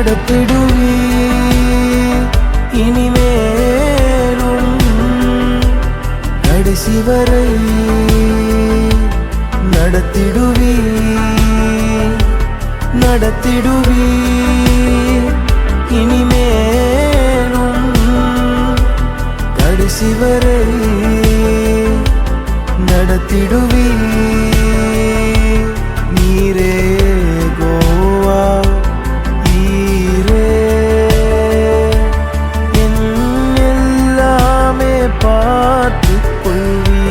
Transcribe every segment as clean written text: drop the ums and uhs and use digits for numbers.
நடத்திடுவி இனிமேலும் கடைசி வரை நடத்திடுவி நடத்திடுவி இனிமேலும் கடைசி வரை நடத்திடுவி நீரே கோவா ஈரே எல்லாமே பார்த்து கொள்வி.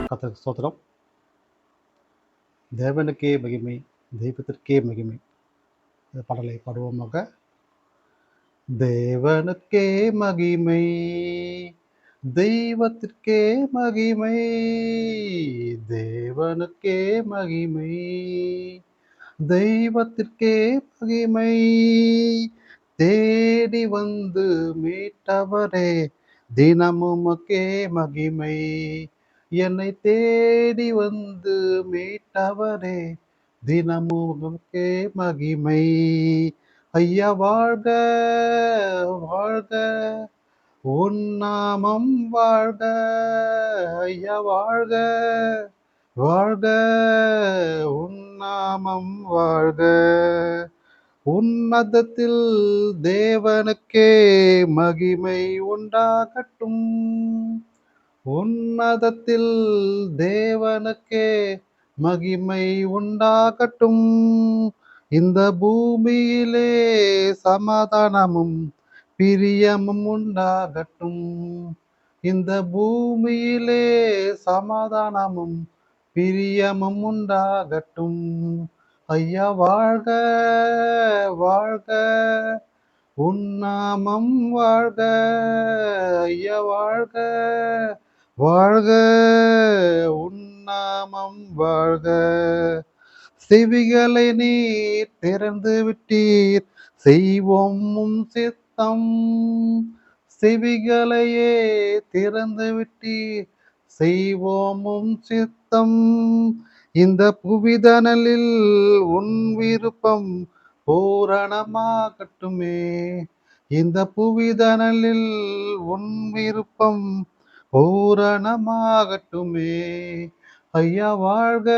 கர்த்தருக்கு ஸ்தோத்திரம். தேவனுக்கே மகிமை, தெய்வத்திற்கே மகிமை. இந்த பாடலை பாடுவோமாக. தேவனுக்கே மகிமை, தெய்வத்திற்கே மகிமை, தேவனுக்கே மகிமை, தெய்வத்திற்கே மகிமை. தேடி வந்து மீட்டவரே தினமும் உமக்கே மகிமை. என்னை தேடி வந்து மீட்டவரே தினமும் உமக்கே மகிமை. ஐயா வாழ்க வாழ்க, உன் நாமம் வாழ்க. ஐயா வாழ்க வாழ்க, உன் நாமம் வாழ்க. உன்னதத்தில் தேவனுக்கே மகிமை உண்டாகட்டும். உன்னதத்தில் தேவனுக்கே மகிமை உண்டாகட்டும். இந்த பூமியிலே சமாதானமும் பிரியமும் உண்டாகட்டும். இந்த பூமியிலே சமாதானமும் பிரியமும் உண்டாகட்டும். ஐயா வாழ்க வாழ்க, உன் நாமம் வாழ்க. ஐயா வாழ்க வாழ்க, உன் நாமம் வாழ்க. செவிகளை நீர் திறந்து விட்டீர், செய்வோம் உம் சித்தம். செவிகளையே திறந்து விட்டீர், செய்வோம் உம் சித்தம். இந்த புவிதனலில் உன் விருப்பம் பூரணமாகட்டுமே. இந்த புவிதனலில் உன் விருப்பம் பூரணமாகட்டுமே. ஐயா வாழ்க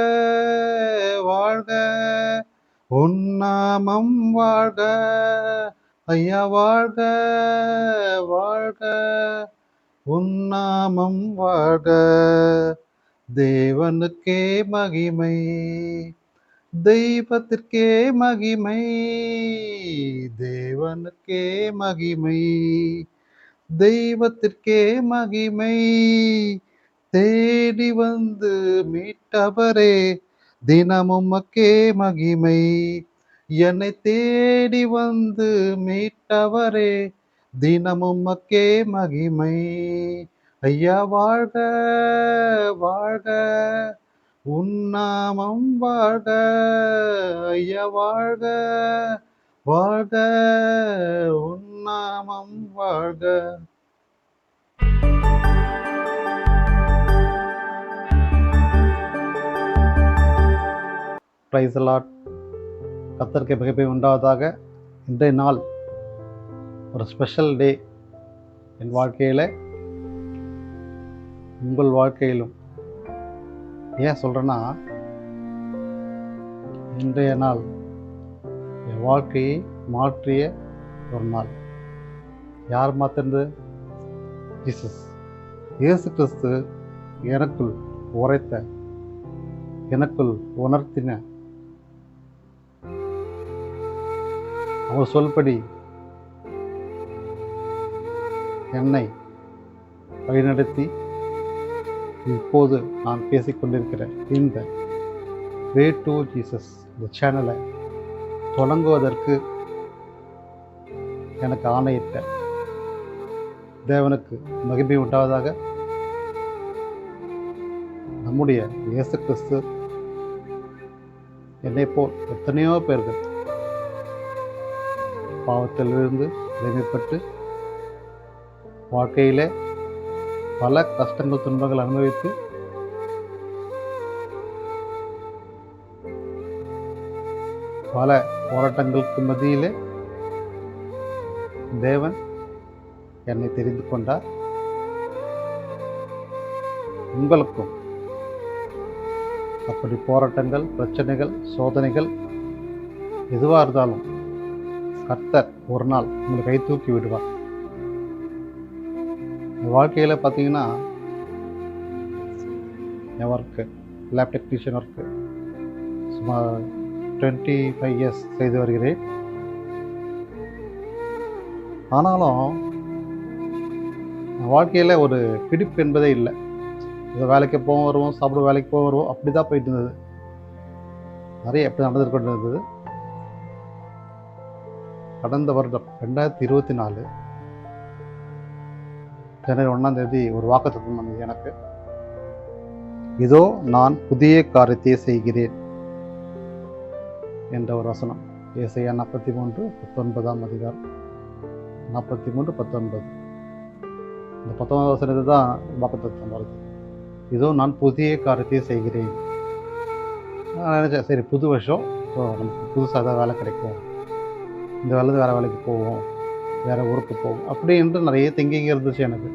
வாழ்க, உன் நாமம் வாழ்க. ஐயா வாழ்க வாழ்க, உன் நாமம் வாழ்க. தேவனுக்கே மகிமை, தெய்வத்திற்கே மகிமை, தேவனுக்கே மகிமை, தெய்வத்திற்கே மகிமை. தேடி வந்து மீட்டவரே தினமும் உமக்கே மகிமை. என்னை தேடி வந்து மீட்டவரே தினமும் உமக்கே மகிமை. ஐயா வாழ்க வாழ்க, உன் நாமம் வாழ்க. ஐயா வாழ்க வாழ்க, உன் நாமம் வாழ்க. Price the Lord. கர்த்தருக்கு மகிமை உண்டாவதாக. இன்றைய நாள் ஒரு ஸ்பெஷல் டே என் வாழ்க்கையில், உங்கள் வாழ்க்கையிலும். ஏன் சொல்கிறேன்னா, இன்றைய நாள் என் வாழ்க்கையை மாற்றிய ஒரு நாள். யார் மாற்றினது? ஜீசஸ், இயேசு கிறிஸ்து எனக்குள் உரைத்த, எனக்குள் உணர்த்தின அவர் சொல்படி என்னை வழிநடத்தி இப்போது நான் பேசிக்கொண்டிருக்கிற இந்த வே டு ஜீசஸ் இந்த சேனலை தொடங்குவதற்கு எனக்கு ஆணையிட்ட தேவனுக்கு மகிமை உண்டாவதாக. நம்முடைய இயேசு கிறிஸ்து என்னை போல் எத்தனையோ பேர்கள் பாவத்திலிருந்து விடுதலைப்பட்டு வாழ்க்கையிலே பல கஷ்டங்கள் துன்பங்கள் அனுபவித்து பல போராட்டங்களுக்கு மத்தியிலே தேவன் என்னை தெரிந்து கொண்டார். உங்களுக்கும் அப்படி போராட்டங்கள், பிரச்சனைகள், சோதனைகள் எதுவாக இருந்தாலும் கர்த்தர் ஒரு நாள் உங்களை கை தூக்கி விடுவார். வாழ்க்கையில் பார்த்தீங்கன்னா என் ஒர்க்கு லேப் டெக்னீஷியன் ஒர்க்கு சுமார் 25 இயர்ஸ் செய்து வருகிறேன். ஆனாலும் வாழ்க்கையில் ஒரு பிடிப்பு என்பதே இல்லை. இந்த வேலைக்கு போவோம் வருவோம், சாப்பிட வேலைக்கு போக வருவோம், அப்படி தான் போயிட்டு இருந்தது. நிறைய எப்படி நடந்துட்டு கொண்டு இருந்தது. கடந்த வருடம் 2024 ஜனவரி 1ஆம் தேதி ஒரு வாக்குத்தத்தம் வந்தது எனக்கு. இதோ நான் புதிய காரியத்தை செய்கிறேன் என்ற ஒரு வசனம். ஏசாயா 43:19 அதிகாரம் 43:19. இந்த 19 வசனத்தை தான் வாக்குத்தத்தம் வருது. இதோ நான் புதிய காரியத்தை செய்கிறேன். நான் நினச்சேன், சரி புது வருஷம், ஸோ நமக்கு புதுசாக தான் வேலை கிடைக்கும், இந்த வேலை வேறு வேலைக்கு போவோம், வேறு ஊருக்கு போவோம் அப்படி என்று நிறைய திங்கிங் இருந்துச்சு எனக்கு.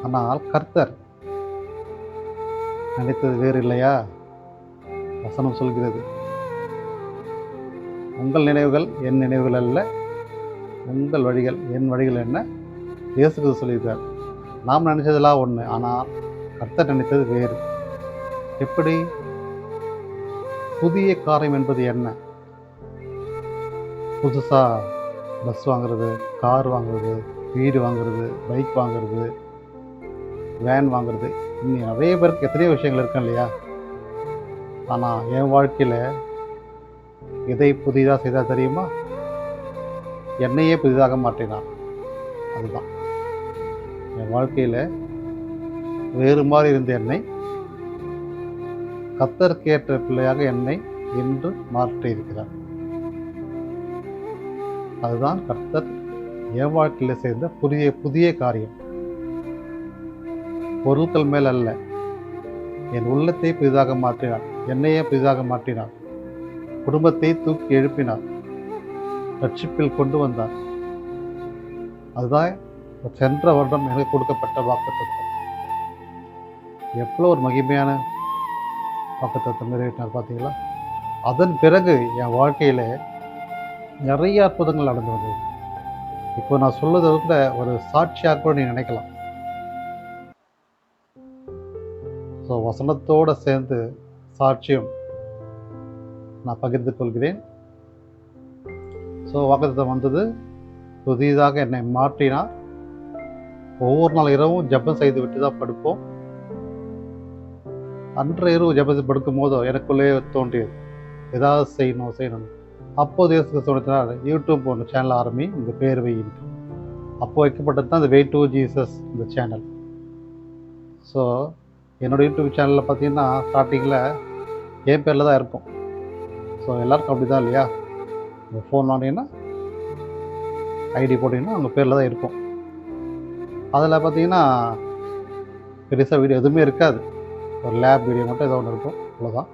ஆனால் கர்த்தர் நினைத்தது வேறு இல்லையா? வசனம் சொல்கிறது, உங்கள் நினைவுகள் என் நினைவுகள் அல்ல, உங்கள் வழிகள் என் வழிகள் என்ன இயேசு கிறிஸ்து சொல்லியிருக்கார். நாம் நினைச்சதெல்லாம் ஒன்று, ஆனால் கர்த்தர் நினைத்தது வேறு. எப்படி? புதிய காரியம் என்பது என்ன? புதுசாக பஸ் வாங்குறது, கார் வாங்குறது, வீடு வாங்குறது, பைக் வாங்குறது, வேன் வாங்குறது, இன்னும் நிறைய பேருக்கு எத்தனையோ விஷயங்கள் இருக்கு இல்லையா? ஆனால் என் வாழ்க்கையில் எதை புதிதாக செய்தால் தெரியுமா? என்னையே புதிதாக மாற்றினான். அதுதான் என் வாழ்க்கையில் வேறு மாதிரி இருந்த என்னை கர்த்தருக்கேற்ற பிள்ளையாக என்னை இன்று மாற்றி இருக்கிறார். அதுதான் கர்த்தர் என் வாழ்க்கையில் செய்த புதிய காரியம். பொருட்கள் மேல் அல்ல, என் உள்ளத்தை புதிதாக மாற்றினார், என்னையே புதிதாக மாற்றினார், குடும்பத்தை தூக்கி எழுப்பினார், ரட்சிப்பில் கொண்டு வந்தார். அதுதான் சென்ற வருடம் எனக்கு கொடுக்கப்பட்ட வாக்குத்தத்தம். எவ்வளோ ஒரு மகிமையான வாக்குத்தத்தம் நிறைவேற்றினார் பார்த்தீங்களா? அதன் பிறகு என் வாழ்க்கையில் நிறைய அற்புதங்கள் நடந்து வந்தது. இப்போ நான் சொல்லுறது கூட ஒரு சாட்சியாக கூட நீ நினைக்கலாம். ஸோ வசனத்தோடு சேர்ந்து சாட்சியம் நான் பகிர்ந்து கொள்கிறேன். ஸோ வாக்குத்தத்தம் வந்தது, புதிதாக என்னை மாற்றினார். ஒவ்வொரு நாள் இரவும் ஜெபம் செய்து விட்டு தான் படுப்போம். அன்று இரவு ஜெபத்தை படுக்கும் போதோ எனக்குள்ளே தோன்றியது, ஏதாவது செய்யணும். அப்போது இயேசு கிறிஸ்து சொன்னார், யூடியூப் ஒன்று சேனல் ஆரம்பி, இந்த பேர் வையிட்டு. அப்போ வைக்கப்பட்டது தான் இந்த வே டு ஜீசஸ் இந்த சேனல். ஸோ என்னோடய யூடியூப் சேனலில் பார்த்தீங்கன்னா ஸ்டார்டிங்கில் என் பேரில் தான் இருக்கும். ஸோ எல்லாருக்கும் அப்படி தான் இல்லையா? உங்கள் ஃபோன் வாங்கினீங்கன்னா ஐடி போட்டிங்கன்னா உங்கள் பேரில் தான் இருக்கும். அதில் பார்த்தீங்கன்னா பெருசாக வீடியோ எதுவுமே இருக்காது, ஒரு லேப் வீடியோ மட்டும் ஏதோ ஒன்று இருக்கும், அவ்வளோதான்.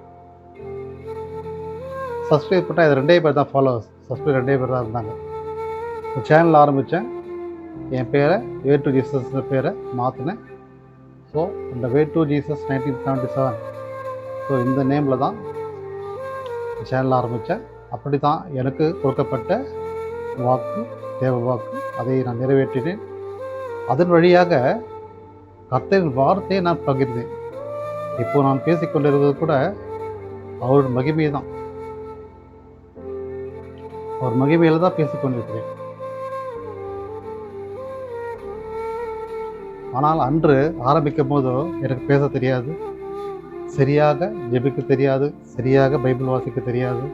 சப்ஸ்கிரைப் பண்ணால் இது 2 பேர் தான் ஃபாலோவர்ஸ், சப்ஸ்கிரைப் 2 பேர் தான் இருந்தாங்க. இந்த சேனல் ஆரம்பித்தேன், என் பேரை வே டு ஜீசஸ் பேரை மாற்றினேன். ஸோ இந்த வே டு ஜீசஸ் 1977, ஸோ இந்த நேமில் தான் சேனல் ஆரம்பித்தேன். அப்படி தான் எனக்கு கொடுக்கப்பட்ட வாக்கு, தேவ வாக்கு, அதை நான் நிறைவேற்றினேன். அதன் வழியாக கர்த்தரின் வார்த்தையை நான் பகிர்ந்தேன். இப்போ நான் பேசிக்கொண்டிருப்பது கூட அவரோட மகிமையை தான், அவர் மகிமையில் தான் பேசிக்கொண்டிருக்கிறேன். ஆனால் அன்று ஆரம்பிக்கும் போதோ எனக்கு பேச தெரியாது, சரியாக ஜெபிக்க தெரியாது, சரியாக பைபிள் வாசிக்க தெரியாது.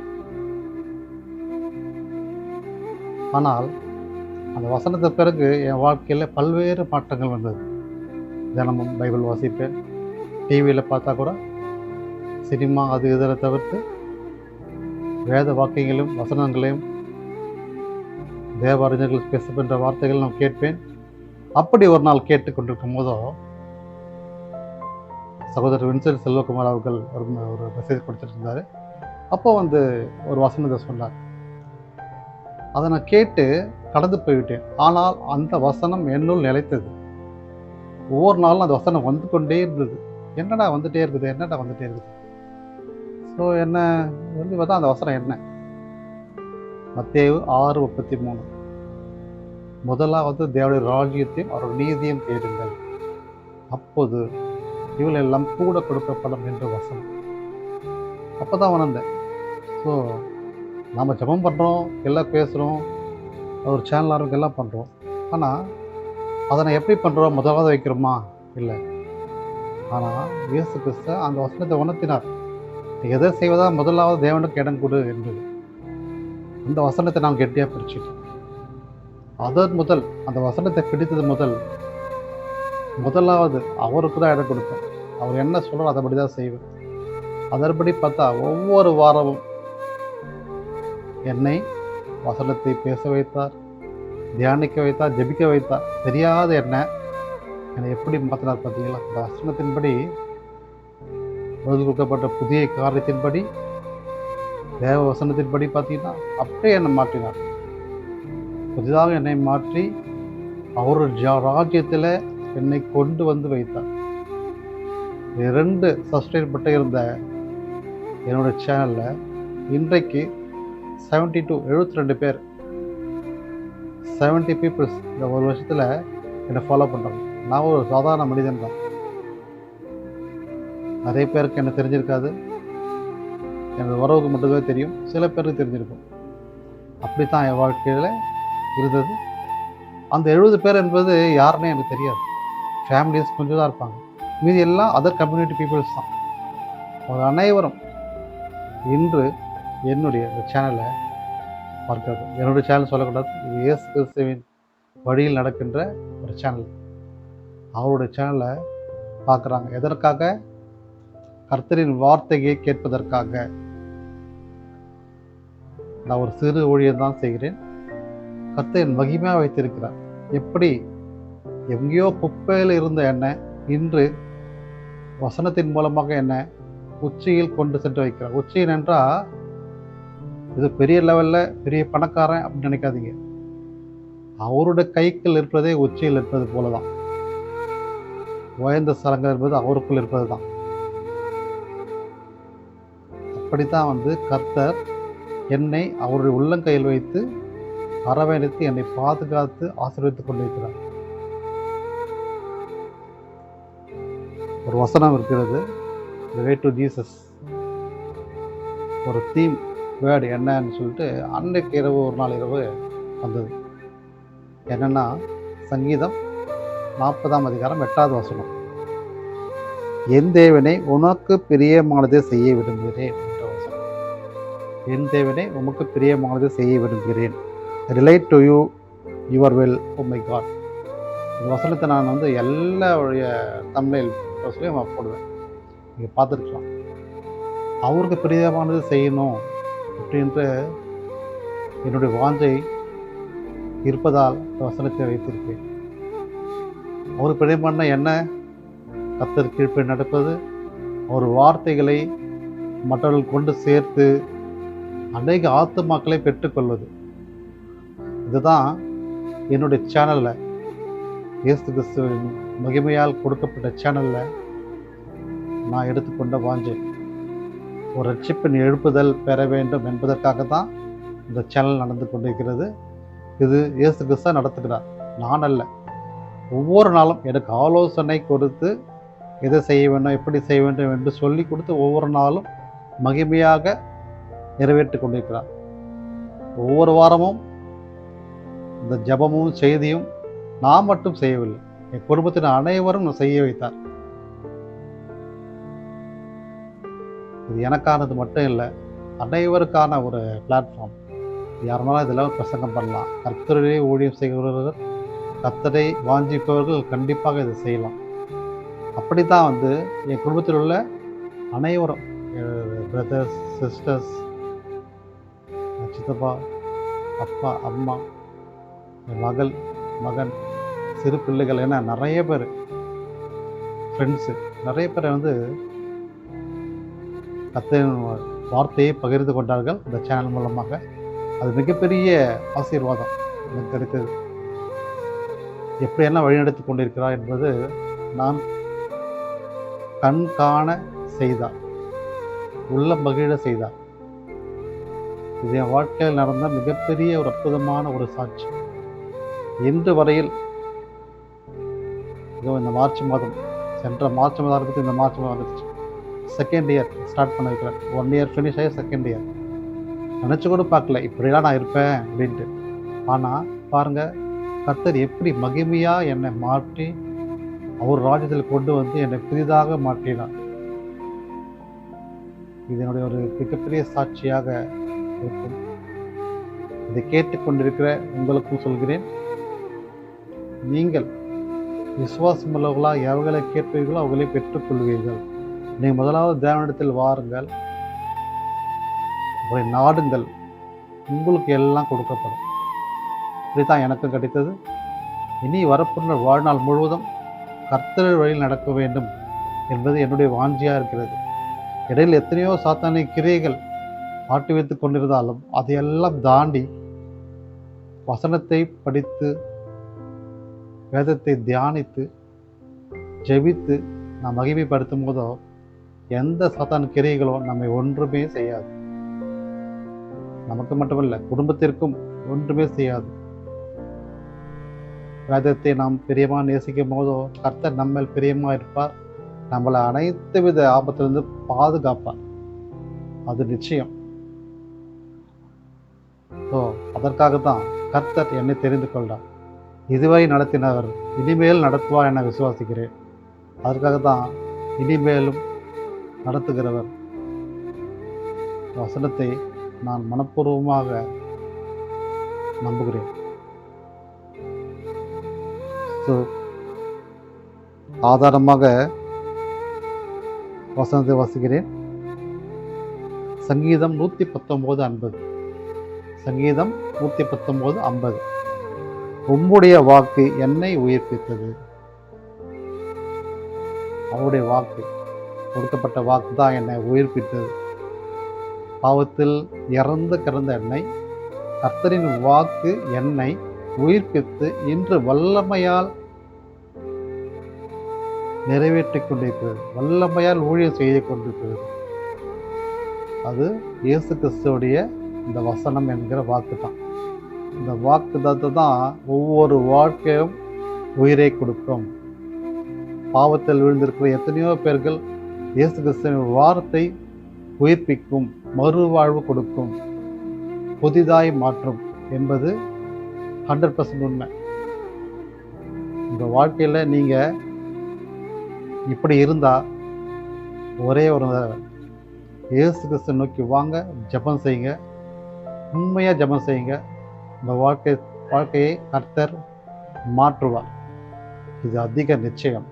ஆனால் அந்த வசனத்துக்கு பிறகு என் வாழ்க்கையில் பல்வேறு மாற்றங்கள் வந்தது. தினமும் பைபிள் வாசிப்பேன். டிவியில் பார்த்தா கூட சினிமா அது இதில் தவிர்த்து வேத வாக்கியங்களையும் வசனங்களையும் தேவ அறிஞர்கள் பேசப்படுற வார்த்தைகள் நான் கேட்பேன். அப்படி ஒரு நாள் கேட்டுக்கொண்டிருக்கும் போதோ சகோதரர் வின்சென்ட் செல்வகுமார் அவர்கள் ஒரு மெசேஜ் கொடுத்துட்டு இருந்தார். அப்போ வந்து ஒரு வசனத்தை சொன்னார். அதை நான் கேட்டு கடந்து போய்விட்டேன். ஆனால் அந்த வசனம் என்னுள் நிலைத்தது. ஒவ்வொரு நாளும் அந்த வசனம் வந்து கொண்டே இருந்தது. என்னடா வந்துட்டே இருக்குது, என்னடா வந்துட்டே இருக்குது. ஸோ என்ன வந்து பார்த்தா அந்த வசனம் என்ன? மத்தேயு 6:33. முதலாவது தேவனுடைய ராஜ்யத்தையும் அவருடைய நீதியையும் தேடுங்கள், அப்போது இவள் எல்லாம் கூட கொடுக்கப்படும் என்ற வசனம். அப்போ தான் உணர்ந்தேன். ஸோ நம்ம ஜெபம் பண்ணுறோம், எல்லாம் பேசுகிறோம், ஒரு சேனல் ஆரம்பிக்க எல்லாம் பண்ணுறோம். ஆனால் அதை நான் எப்படி பண்ணுறோம்? முதலாவது வைக்கிறோமா? இல்லை. ஆனால் இயேசு கிறிஸ்து அந்த வசனத்தை உணர்த்தினார். நீ எதை செய்வதா முதலாவது தேவனுக்கு இடம் கொடு என்பது. அந்த வசனத்தை நான் கெட்டியாக பிடிச்சிட்டேன். அதன் முதல் அந்த வசனத்தை பிடித்தது முதலாவது அவருக்கு தான் இடம் கொடுப்பேன். அவர் என்ன சொல்கிறார் அதைப்படி தான் செய்வேன். அதன்படி பார்த்தா ஒவ்வொரு வாரமும் என்னை வசனத்தை பேச வைத்தார், தியானிக்க வைத்தார், ஜெபிக்க வைத்தார். தெரியாத என்னை எப்படி மாற்றினார் பார்த்தீங்களா? அந்த வசனத்தின்படி பதில் கொடுக்கப்பட்ட புதிய காரியத்தின்படி, தேவ வசனத்தின்படி பார்த்தீங்கன்னா அப்படியே என்னை மாற்றினார். புதிதாக என்னை மாற்றி அவருடைய ராஜ்யத்தில் என்னை கொண்டு வந்து வைத்தார். 2 சப்ஸ்கிரைப் பட்டு இருந்த என்னோடய சேனலில் இன்றைக்கு 72 பேர், 70 பீப்புள்ஸ் இந்த ஒரு வருஷத்தில் என்னை ஃபாலோ பண்ணுறாங்க. நான் ஒரு சாதாரண மனிதன் தான். நிறைய பேருக்கு என்ன தெரிஞ்சிருக்காது, என்னோடய உறவுக்கு மட்டுமே தெரியும், சில பேருக்கு தெரிஞ்சிருக்கும். அப்படி தான் என் வாழ்க்கையில் இருந்தது. அந்த 70 பேர் என்பது யாருன்னே எனக்கு தெரியாது. ஃபேமிலிஸ் கொஞ்சம் தான் இருப்பாங்க, மீதி எல்லாம் அதர் கம்யூனிட்டி பீப்புள்ஸ் தான். ஒரு அனைவரும் இன்று என்னுடைய சேனலை பார்க்காது. என்னுடைய சேனல் சொல்லக்கூடாது, இது இயேசு கிறிஸ்துவின் வழியில் நடக்கின்ற ஒரு சேனல். அவருடைய சேனலை பார்க்குறாங்க. எதற்காக? கர்த்தரின் வார்த்தையை கேட்பதற்காக. நான் ஒரு சிறு ஊழியம் தான் செய்கிறேன். கர்த்தரின் மகிமையாக வைத்திருக்கிறார். எப்படி எங்கேயோ குப்பையில் இருந்த என்னை இன்று வசனத்தின் மூலமாக என்னை உச்சியில் கொண்டு சென்று வைக்கிறார். உச்சியில் என்றால் இது பெரிய லெவலில் பெரிய பணக்காரன் அப்படின்னு நினைக்காதீங்க. அவருடைய கைக்குள் இருப்பதே உச்சியில் இருப்பது போல தான். உயர்ந்த ஸ்தலங்கள் என்பது அவருக்குள் இருப்பது தான். அப்படித்தான் வந்து கர்த்தர் என்னை அவருடைய உள்ளங்கையில் வைத்து அரவணைத்து என்னை பாதுகாத்து ஆசீர்வதித்துக் கொண்டிருக்கிறார். ஒரு வசனம் இருக்கிறது, The Way to Jesus. ஒரு தீம் வேர்டு என்னன்னு சொல்லிட்டு அன்றைக்கு இரவு, ஒரு நாள் இரவு வந்தது. என்னென்னா சங்கீதம் 40:8 வசனம். என் தேவனை உனக்கு பிரியமானதை செய்ய விரும்புகிறேன் என்ற வசனம். என் தேவனை உமக்கு பிரியமானதை செய்ய விரும்புகிறேன். Relate to you your will, oh my God. இந்த வசனத்தை நான் வந்து எல்லா தமிழில் சொல்லி போடுவேன். நீங்கள் பார்த்துருக்கலாம். அவருக்கு பிரியமானது செய்யணும் அப்படின்ற என்னுடைய வாஞ்சை இருப்பதால் வசனத்தை வைத்திருக்கேன். அவருக்கு பிரியமான என்ன? கர்த்தர் கீழ்ப்பை நடப்பது, ஒரு வார்த்தைகளை மற்றவர்கள் கொண்டு சேர்த்து அநேக ஆத்துமாக்களை பெற்றுக்கொள்வது. இதுதான் என்னுடைய சேனலில், இயேசு கிறிஸ்துவின் மகிமையால் கொடுக்கப்பட்ட சேனலில் நான் எடுத்துக்கொண்ட வாஞ்சை. ஒரு ரட்சிப்பின் எழுப்புதல் பெற வேண்டும் என்பதற்காக தான் இந்த சேனல் நடந்து கொண்டிருக்கிறது. இது இயேசு கிறிஸ்து நடத்துகிறார், நான் அல்ல. ஒவ்வொரு நாளும் எனக்கு ஆலோசனை கொடுத்து எதை செய்ய வேண்டும், எப்படி செய்ய வேண்டும் என்று சொல்லி கொடுத்து ஒவ்வொரு நாளும் மகிமையாக நிறைவேற்றி கொண்டிருக்கிறார். ஒவ்வொரு வாரமும் இந்த ஜபமும் செய்தியும் நான் மட்டும் செய்யவில்லை, என் குடும்பத்தின் அனைவரும் செய்ய வைத்தார். இது எனக்கானது மட்டும் இல்லை, அனைவருக்கான ஒரு பிளாட்ஃபார்ம். யாருனாலும் இதெல்லாம் பிரசங்கம் பண்ணலாம். கர்த்தரை ஊழியம் செய்கிறவர்கள், கர்த்தரை வாஞ்சிப்பவர்கள் கண்டிப்பாக இதை செய்யலாம். அப்படி தான் வந்து என் குடும்பத்தில் உள்ள அனைவரும், பிரதர்ஸ், சிஸ்டர்ஸ், சித்தப்பா, அப்பா, அம்மா, என் மகள், மகன், சிறு பிள்ளைகள் என நிறைய பேர், ஃப்ரெண்ட்ஸு, நிறைய பேரை வந்து கர்த்தரின் வார்த்தையை பகிர்ந்து கொண்டார்கள் இந்த சேனல் மூலமாக. அது மிகப்பெரிய ஆசீர்வாதம் எனக்கு கிடைத்தது. எப்படியெல்லாம் வழிநடத்தி கொண்டிருக்கிறார் என்பது நான் கண் காண செய்தார், உள்ள மகிழ செய்தார். இது என் வாழ்க்கையில் நடந்த மிகப்பெரிய ஒரு அற்புதமான ஒரு சாட்சி. இன்று வரையில் இதோ இந்த மார்ச் மாதம், சென்ற மார்ச் மாதம் ஆரம்பித்து இந்த மார்ச் மாதம் வந்துச்சு, செகண்ட் இயர் ஸ்டார்ட் பண்ண வைக்கிறேன். 1 இயர் ஃபினிஷ் ஆகி செகண்ட் இயர். நினச்சி கூட பார்க்கல இப்படிலாம் நான் இருப்பேன் அப்படின்ட்டு. ஆனால் பாருங்கள், கர்த்தர் எப்படி மகிமையாக என்னை மாற்றி அவர் ராஜ்யத்தில் கொண்டு வந்து என்னை புதிதாக மாற்றினார். இதனுடைய ஒரு மிகப்பெரிய சாட்சியாக இருக்கும். இதை கேட்டுக்கொண்டிருக்கிற உங்களுக்கும் சொல்கிறேன், நீங்கள் விசுவாசமுள்ளவர்களாக எவர்களை கேட்பீர்களோ அவர்களை பெற்றுக்கொள்வீர்கள். நீங்கள் முதலாவது தேவனிடத்தில் வாருங்கள், அவரை நாடுங்கள், உங்களுக்கு எல்லாம் கொடுக்கப்படும். இப்படித்தான் எனக்கும் கிடைத்தது. இனி வரப்போன்ற வாழ்நாள் முழுவதும் கர்த்தர் வழியில் நடக்க வேண்டும் என்பது என்னுடைய வாஞ்சியாக இருக்கிறது. இடையில் எத்தனையோ சாத்தானிய கிரியைகள் ஆட்டி வைத்து கொண்டிருந்தாலும் அதையெல்லாம் தாண்டி வசனத்தை படித்து வேதத்தை தியானித்து ஜெபித்து நாம் மகிமைப்படுத்தும் போதோ எந்த சாத்தான கிரியைகளோ நம்மை ஒன்றுமே செய்யாது. நமக்கு மட்டுமல்ல, குடும்பத்திற்கும் ஒன்றுமே செய்யாது. வேதத்தை நாம் பிரியமாக நேசிக்கும் போதோ கர்த்தர் நம்ம பிரியமாக இருப்பார், நம்மளை அனைத்து வித ஆபத்திலிருந்து பாதுகாப்பார். அது நிச்சயம். ஸோ அதற்காகத்தான் கர்த்தர் என்னை தெரிந்து கொள்கிறார். இதுவரை நடத்தினவர் இனிமேல் நடத்துவார் என விசுவாசிக்கிறேன். அதற்காகத்தான் இனிமேலும் நடத்துகிறவர். வசனத்தை நான் மனப்பூர்வமாக நம்புகிறேன். ஸோ ஆதாரமாக வசனத்தை வாசிக்கிறேன். சங்கீதம் 119:50. சங்கீதம் 119:50. உம்முடைய வாக்கு என்னை உயிர்ப்பித்தது. அவருடைய வாக்கு, கொடுக்கப்பட்ட வாக்கு தான் என்னை உயிர்ப்பித்தது. பாவத்தில் இறந்து கிடந்த என்னை கர்த்தரின் வாக்கு என்னை உயிர்ப்பித்து இன்று வல்லமையால் நிறைவேற்றிக் கொண்டிருக்கிறது, வல்லமையால் ஊழியம் செய்து கொண்டிருக்கிறது. அது இயேசு கிறிஸ்துவுடைய இந்த வசனம் என்கிற வாக்கு தான். இந்த வாக்கு தான் ஒவ்வொரு வாழ்க்கையும் உயிரை கொடுக்கும். பாவத்தில் விழுந்திருக்கிற எத்தனையோ பேர்கள் இயேசு கிறிஸ்துவின் வார்த்தை உயிர்ப்பிக்கும், மறுவாழ்வு கொடுக்கும், புதிதாய் மாற்றும் என்பது 100% உண்மை. உங்கள் வாழ்க்கையில் நீங்கள் இப்படி இருந்தால் ஒரே ஒரு இயேசு கிறிஸ்து நோக்கி வாங்க, ஜெபம் செய்யுங்க, உண்மையாக ஜெபம் செய்யுங்க. உங்கள் வாழ்க்கையை கர்த்தர் மாற்றுவார். இது அதிக நிச்சயம்.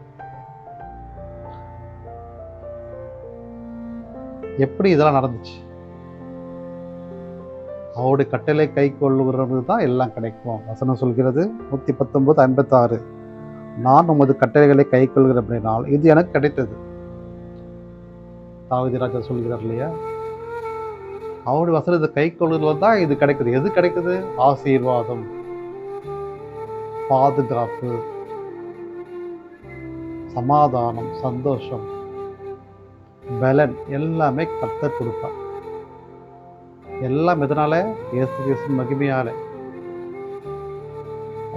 எப்படி இதெல்லாம் நடந்துச்சு? அவருடைய கட்டளை கை கொள்ளுகிறது தான் எல்லாம் கிடைக்கும். வசனம் சொல்கிறது 119:56. நான் உமது கட்டளைகளை கை கொள்கிறேன் அப்படின்னால் இது எனக்கு கிடைத்தது. தாவீது ராஜா சொல்கிறார் இல்லையா, அவருடைய வசனத்தை கை கொள்ளுகிறது தான் இது கிடைக்குது. எது கிடைக்குது? ஆசீர்வாதம், பாதுகாப்பு, சமாதானம், சந்தோஷம், பலன் எல்லாமே கர்த்தர் கொடுப்பார். எல்லாம் எதனால? இயேசு கிறிஸ்து மகிமையால.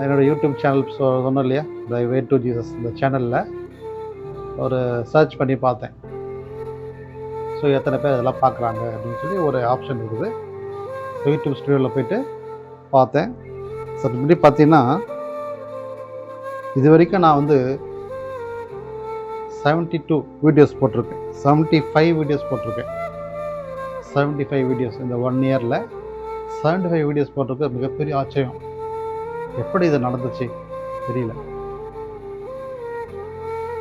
என்னோட யூடியூப் சேனல் சொன்னோம் இல்லையா, த வே டு ஜீசஸ், இந்த சேனலில் ஒரு சர்ச் பண்ணி பார்த்தேன். ஸோ எத்தனை பேர் இதெல்லாம் பார்க்குறாங்க அப்படின்னு சொல்லி ஒரு ஆப்ஷன் இருக்குது. யூடியூப் ஸ்டுடியோவில் போயிட்டு பார்த்தேன். ஸோ இப்படி பார்த்தீங்கன்னா இது வரைக்கும் நான் 72 வீடியோஸ் போட்டிருக்கேன், 75 வீடியோஸ் போட்டிருக்கேன். 75 வீடியோஸ் இந்த 1 இயரில் 75 வீடியோஸ் போட்டிருக்க மிகப்பெரிய ஆச்சரியம். எப்படி இது நடந்துச்சு தெரியல.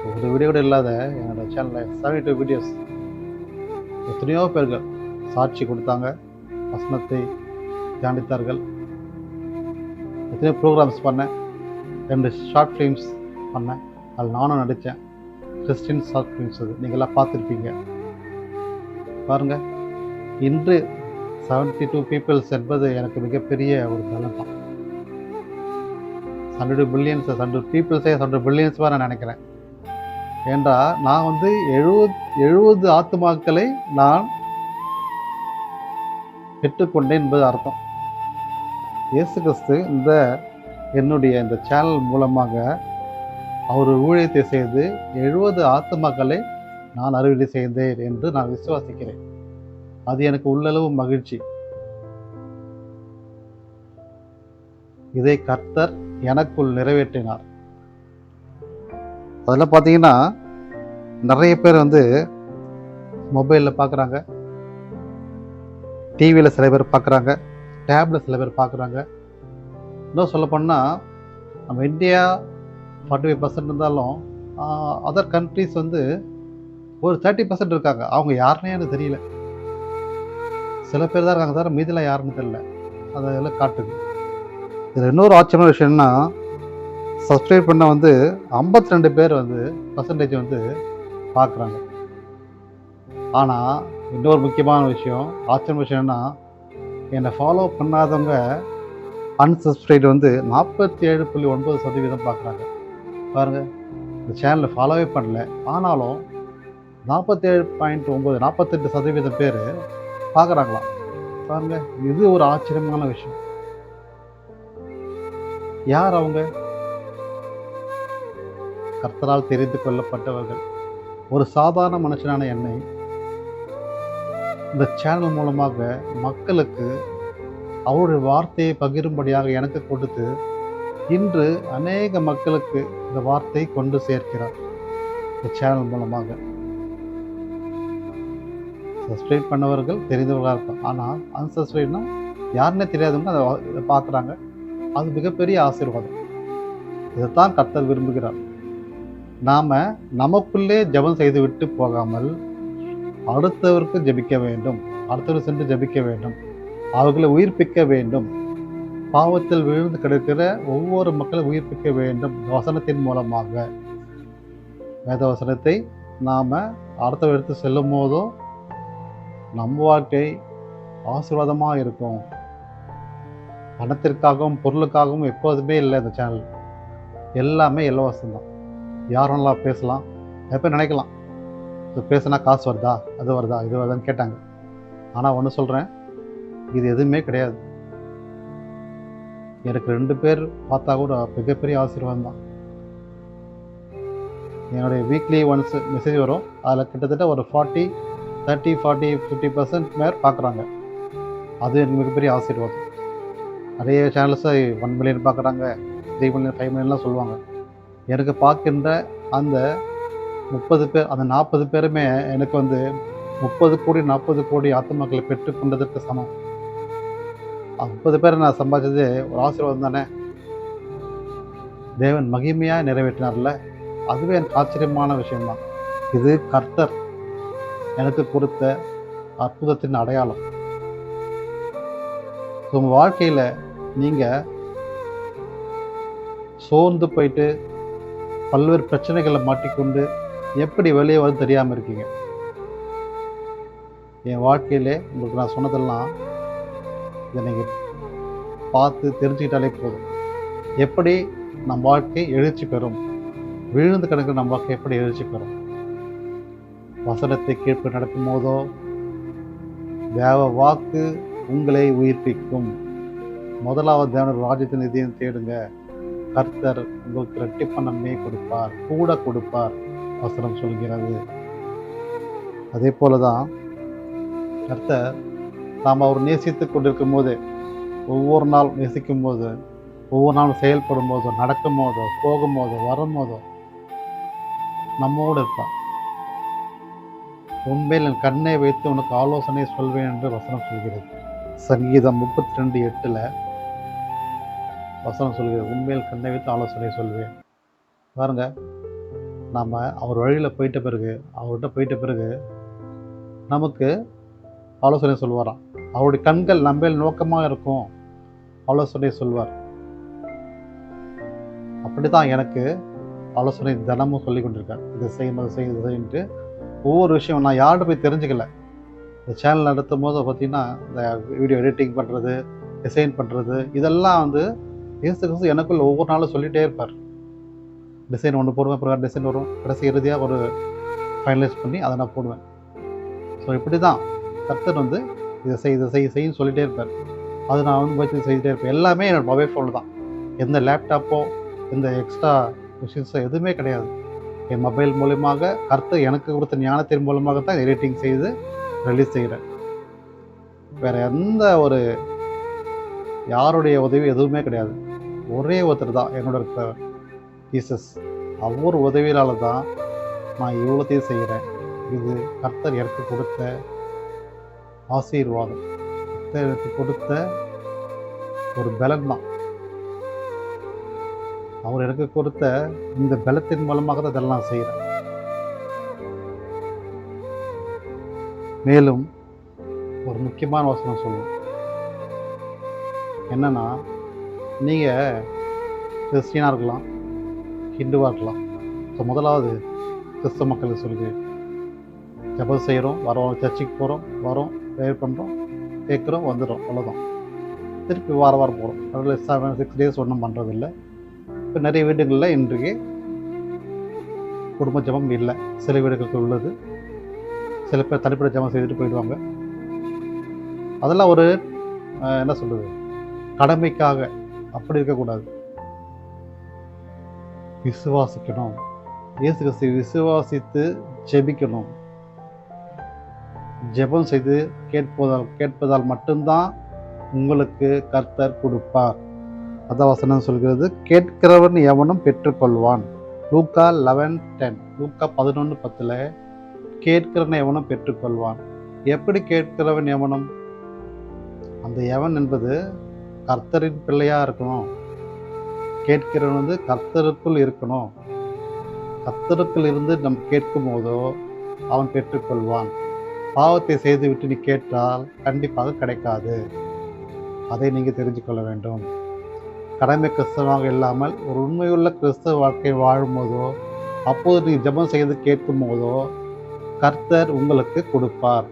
ஒரு வீடியோ கூட இல்லாத என்னோட சேனலில் 72 வீடியோஸ். எத்தனையோ பேர்கள் சாட்சி கொடுத்தாங்க, வசனத்தை தியானித்தார்கள். எத்தனையோ ப்ரோக்ராம்ஸ் பண்ணேன், 2 ஷார்ட் ஃபிலிம்ஸ் பண்ணேன், அதில் நானும் நடித்தேன். கிறிஸ்டின் ஷார்ட் ஃபிலிம்ஸ் அது நீங்களாம் பார்த்துருப்பீங்க. பாருங்கள், இன்று 72 பீப்புள்ஸ் என்பது எனக்கு மிகப்பெரிய ஒரு பலம் தான். 100 பில்லியன்ஸ் 100 பீப்புள்ஸே 100 பில்லியன்ஸ் நான் நினைக்கிறேன். ஏண்டா நான் வந்து 70 ஆத்துமாக்களை நான் பெற்றுக்கொண்டேன் என்பது அர்த்தம். இயேசு கிறிஸ்து என்னுடைய இந்த சேனல் மூலமாக அவர் ஊழியத்தை செய்து 70 ஆத்துமாக்களை நான் அறுவடை செய்தேன் என்று நான் விசுவாசிக்கிறேன். அது எனக்கு உள்ளளவு மகிழ்ச்சி. இதை கர்த்தர் எனக்குள் நிறைவேற்றினார். அதில் பார்த்தீங்கன்னா நிறைய பேர் வந்து மொபைலில் பார்க்குறாங்க, டிவியில் சில பேர் பார்க்குறாங்க, டேப்பில் சில பேர் பார்க்குறாங்க. இன்னும் சொல்லப்போனால் நம்ம இந்தியா 45% இருந்தாலும் அதர் கண்ட்ரிஸ் வந்து ஒரு 30% இருக்காங்க. அவங்க யாருன்னே எனக்கு தெரியல. சில பேர் தான் இருக்காங்க சார், மீதிலாம் யாருன்னு தெரியல. அதெல்லாம் காட்டுது. இதில் இன்னொரு ஆச்சரியமான விஷயம் என்னன்னா, சப்ஸ்கிரைப் பண்ண வந்து 52 பேர் வந்து பர்சன்டேஜ் வந்து பார்க்குறாங்க. ஆனால் இன்னொரு முக்கியமான விஷயம், ஆச்சரியமான விஷயம் என்னன்னா, என்னை ஃபாலோ பண்ணாதவங்க அன்சப்ஸ்கிரைப் வந்து 47.9% பார்க்குறாங்க. பாருங்கள், இந்த சேனலில் ஃபாலோவே பண்ணல, ஆனாலும் 47.9 48% பேர் பார்க்குறாங்களாம். பாருங்கள், இது ஒரு ஆச்சரியமான விஷயம். யார் அவங்க? கர்த்தரால் தெரிந்து கொள்ளப்பட்டவர்கள். ஒரு சாதாரண மனுஷனான என்னை இந்த சேனல் மூலமாக மக்களுக்கு அவருடைய வார்த்தையை பகிரும்படியாக எனக்கு கொடுத்து இன்று அநேக மக்களுக்கு இந்த வார்த்தையை கொண்டு சேர்க்கிறார் இந்த சேனல் மூலமாக. சப்ஸ்கிரைப் பண்ணவர்கள் தெரிந்தவர்களாக இருப்பாங்க, ஆனால் அன்சப்ஸ்கிரைப்னா யாருன்னே தெரியாதவங்க அதை பார்க்குறாங்க. அது மிகப்பெரிய ஆசீர்வாதம். இதைத்தான் கர்த்தர் விரும்புகிறார். நாம் நமக்குள்ளே ஜெபம் செய்து விட்டு போகாமல் அடுத்தவருக்கு ஜெபிக்க வேண்டும், அடுத்தவர் சென்று ஜெபிக்க வேண்டும், அவர்களை உயிர்ப்பிக்க வேண்டும். பாவத்தில் விழுந்து கிடக்கிற ஒவ்வொரு மக்களும் உயிர்ப்பிக்க வேண்டும். வசனத்தின் மூலமாக வேத வசனத்தை நாம் அடுத்த எடுத்து செல்லும் போதோ நம்ம வாழ்க்கை ஆசீர்வாதமாக இருக்கும். பணத்திற்காகவும் பொருளுக்காகவும் எப்போதுமே இல்லை. இந்த சேனல் எல்லாமே இலவசம்தான். யாரும் நல்லா பேசலாம், எப்போ நினைக்கலாம் இது பேசுனா காசு வருதா, அது வருதா, இது வருதான்னு கேட்டாங்க. ஆனால் ஒன்று சொல்கிறேன், இது எதுவுமே கிடையாது. எனக்கு 2 பேர் பார்த்தா கூட மிகப்பெரிய ஆசீர்வாதம் தான். என்னுடைய வீக்லி ஒன்ஸ் மெசேஜ் வரும், அதில் கிட்டத்தட்ட ஒரு 50% மேல் பார்க்குறாங்க. அது எனக்கு மிகப்பெரிய ஆசீர்வாதம். நிறைய சேனல்ஸை 1 மில்லியன் பார்க்குறாங்க, 3 மில்லியன் 5 மில்லியன்லாம் சொல்லுவாங்க. எனக்கு பார்க்கின்ற அந்த 30 பேர், அந்த 40 பேருமே எனக்கு வந்து 30 கோடி 40 கோடி ஆத்துமாக்களை பெற்றுக்கொண்டதற்கு சமம். 50 பேரை நான் சம்பாதிச்சது ஒரு ஆசீர்வாதம் தானே. தேவன் மகிமையாக நிறைவேற்றினார்ல, அதுவே எனக்கு ஆச்சரியமான விஷயம்தான். இது கர்த்தர் எனக்கு கொடுத்த அற்புதத்தின் அடையாளம். உங்கள் வாழ்க்கையில் நீங்கள் சோர்ந்து போயிட்டு பல்வேறு பிரச்சனைகளை மாட்டிக்கொண்டு எப்படி வெளியே வந்து தெரியாமல் இருக்கீங்க. என் வாழ்க்கையிலே உங்களுக்கு நான் சொன்னதெல்லாம் இதை நீங்கள் பார்த்து தெரிஞ்சுக்கிட்டாலே போதும். எப்படி நம் வாழ்க்கை எழுச்சி பெறும், விழுந்து கிடக்கிற நம் வாழ்க்கை எப்படி எழுச்சி பெறும். வசனத்தை கேட்பு நடக்கும் போதோ தேவ வாக்கு உங்களை உயிர்ப்பிக்கும். முதலாவது தேவனுடைய ராஜ்யத்தின் நிதியம் தேடுங்க. கர்த்தர் உங்களுக்கு இரட்டிப்பான நன்மையை கொடுப்பார், கூட கொடுப்பார், வசனம் சொல்கிறது. அதே போல தான் கர்த்தர் நாம் அவர் நேசித்து கொண்டிருக்கும் போது, ஒவ்வொரு நாள் நேசிக்கும் போது, ஒவ்வொரு நாளும் செயல்படும் போதோ, நடக்கும் போதோ, போகும்போதோ, வரும்போதோ நம்மோடு இருப்பார். உண்மையில் என் கண்ணை வைத்து உனக்கு ஆலோசனை சொல்வேன் என்று வசனம் சொல்கிறது. சங்கீதம் 32:8 வசனம் சொல்கிறது, உண்மையில் கண்ணை வைத்து ஆலோசனை சொல்வேன். பாருங்க, நாம் அவர் வழியில் போயிட்ட பிறகு, அவர்கிட்ட போயிட்ட பிறகு நமக்கு ஆலோசனை சொல்வாராம். அவருடைய கண்கள் நம்ம நோக்கமாக இருக்கும், ஆலோசனை சொல்வார். அப்படி தான் எனக்கு ஆலோசனை தினமும் சொல்லி கொண்டிருக்கார். இதை செய்யும், அதை செய்யும், இதை செய்யிட்டு ஒவ்வொரு விஷயம் நான் யார்கிட்ட போய் தெரிஞ்சுக்கல. இந்த சேனல் நடத்தும் போது பார்த்திங்கன்னா இந்த வீடியோ எடிட்டிங் பண்ணுறது, டிசைன் பண்ணுறது, இதெல்லாம் வந்து இயேசு கிறிஸ்து எனக்குள்ள ஒவ்வொரு நாளும் சொல்லிகிட்டே இருப்பார். டிசைன் ஒன்று போடுவேன், அப்புறம் டிசைன் வரும், கடைசி இறுதியாக ஒரு ஃபைனலைஸ் பண்ணி அதை நான் போடுவேன். ஸோ இப்படி தான் கர்த்தர் வந்து இதை செய்யுன்னு சொல்லிகிட்டே இருப்பார். அது நான் வந்து முயற்சி செய்துகிட்டே இருப்பேன். எல்லாமே என்னோடய மொபைல் ஃபோனில் தான். எந்த லேப்டாப்போ எந்த எக்ஸ்ட்ரா மிஷின்ஸோ எதுவுமே கிடையாது. என் மொபைல் மூலியமாக கர்த்தர் எனக்கு கொடுத்த ஞானத்தின் மூலமாக தான் எடிட்டிங் செய்து ரிலீஸ் செய்கிறேன். வேறு எந்த ஒரு யாருடைய உதவி எதுவுமே கிடையாது. ஒரே ஒருத்தர் தான் என்னோட இருக்கிறவர், ஜீசஸ். அவர் உதவியால் தான் நான் இவ்வளோத்தையும் செய்கிறேன். இது கர்த்தர் எனக்கு கொடுத்த ஆசீர்வாதம், கர்த்தர் எனக்கு கொடுத்த ஒரு பலன் தான். அவர் எனக்கு கொடுத்த இந்த பலத்தின் மூலமாக தான் இதெல்லாம் செய்கிறேன். மேலும் ஒரு முக்கியமான வசனம் சொல்லுவோம். என்னன்னா, நீங்கள் கிறிஸ்டியனாக இருக்கலாம், ஹிந்துவாக இருக்கலாம். ஸோ முதலாவது கிறிஸ்தவ மக்களுக்கு சொல்லி ஜெபம் செய்கிறோம், வரோம், சர்ச்சுக்கு போகிறோம், வரோம், ப்ரேயர் பண்ணுறோம், கேட்குறோம், வந்துடும், அவ்வளோதான். திருப்பி வாரம் போகிறோம். அதில் 7-6 டேஸ் ஒன்றும் பண்ணுறதில்லை. இப்போ நிறைய வீடுகளில் இன்றைக்கு குடும்ப ஜெபம் இல்லை. சில வீடுகளுக்கு உள்ளது. சில பேர் தனிப்பட்ட ஜெபம் செய்துட்டு போயிடுவாங்க. அதெல்லாம் ஒரு என்ன சொல்கிறது, கடமைக்காக. அப்படி இருக்கக்கூடாது. விசுவாசிக்கணும். இயேசு கிறிஸ்துவை விசுவாசித்து ஜெபிக்கணும். ஜெபம் செய்து கேட்பதால் மட்டும்தான் உங்களுக்கு கர்த்தர் கொடுப்பார். அதான் வசனம் சொல்கிறது, கேட்கிறவன் எவனும் பெற்றுக்கொள்வான். லூக்கா 11:10, லூக்கா 11:10 கேட்கிறவன் எவனும் பெற்றுக்கொள்வான். எப்படி கேட்கிறவன் எவனும்? அந்த எவன் என்பது கர்த்தரின் பிள்ளையாக இருக்கணும். கேட்கிறவன் வந்து கர்த்தருக்குள் இருக்கணும். கர்த்தருக்குள் இருந்து நம்ம கேட்கும் போதோ அவன் பெற்றுக்கொள்வான். பாவத்தை செய்துவிட்டு நீ கேட்டால் கண்டிப்பாக கிடைக்காது. அதை நீங்கள் தெரிஞ்சுக்கொள்ள வேண்டும். கடமை கிறிஸ்தவமாக இல்லாமல் ஒரு உண்மையுள்ள கிறிஸ்தவ வாழ்க்கை வாழும்போதோ, அப்போது நீங்கள் ஜெபம் செய்து கேட்கும் போதோ கர்த்தர் உங்களுக்கு கொடுப்பார்.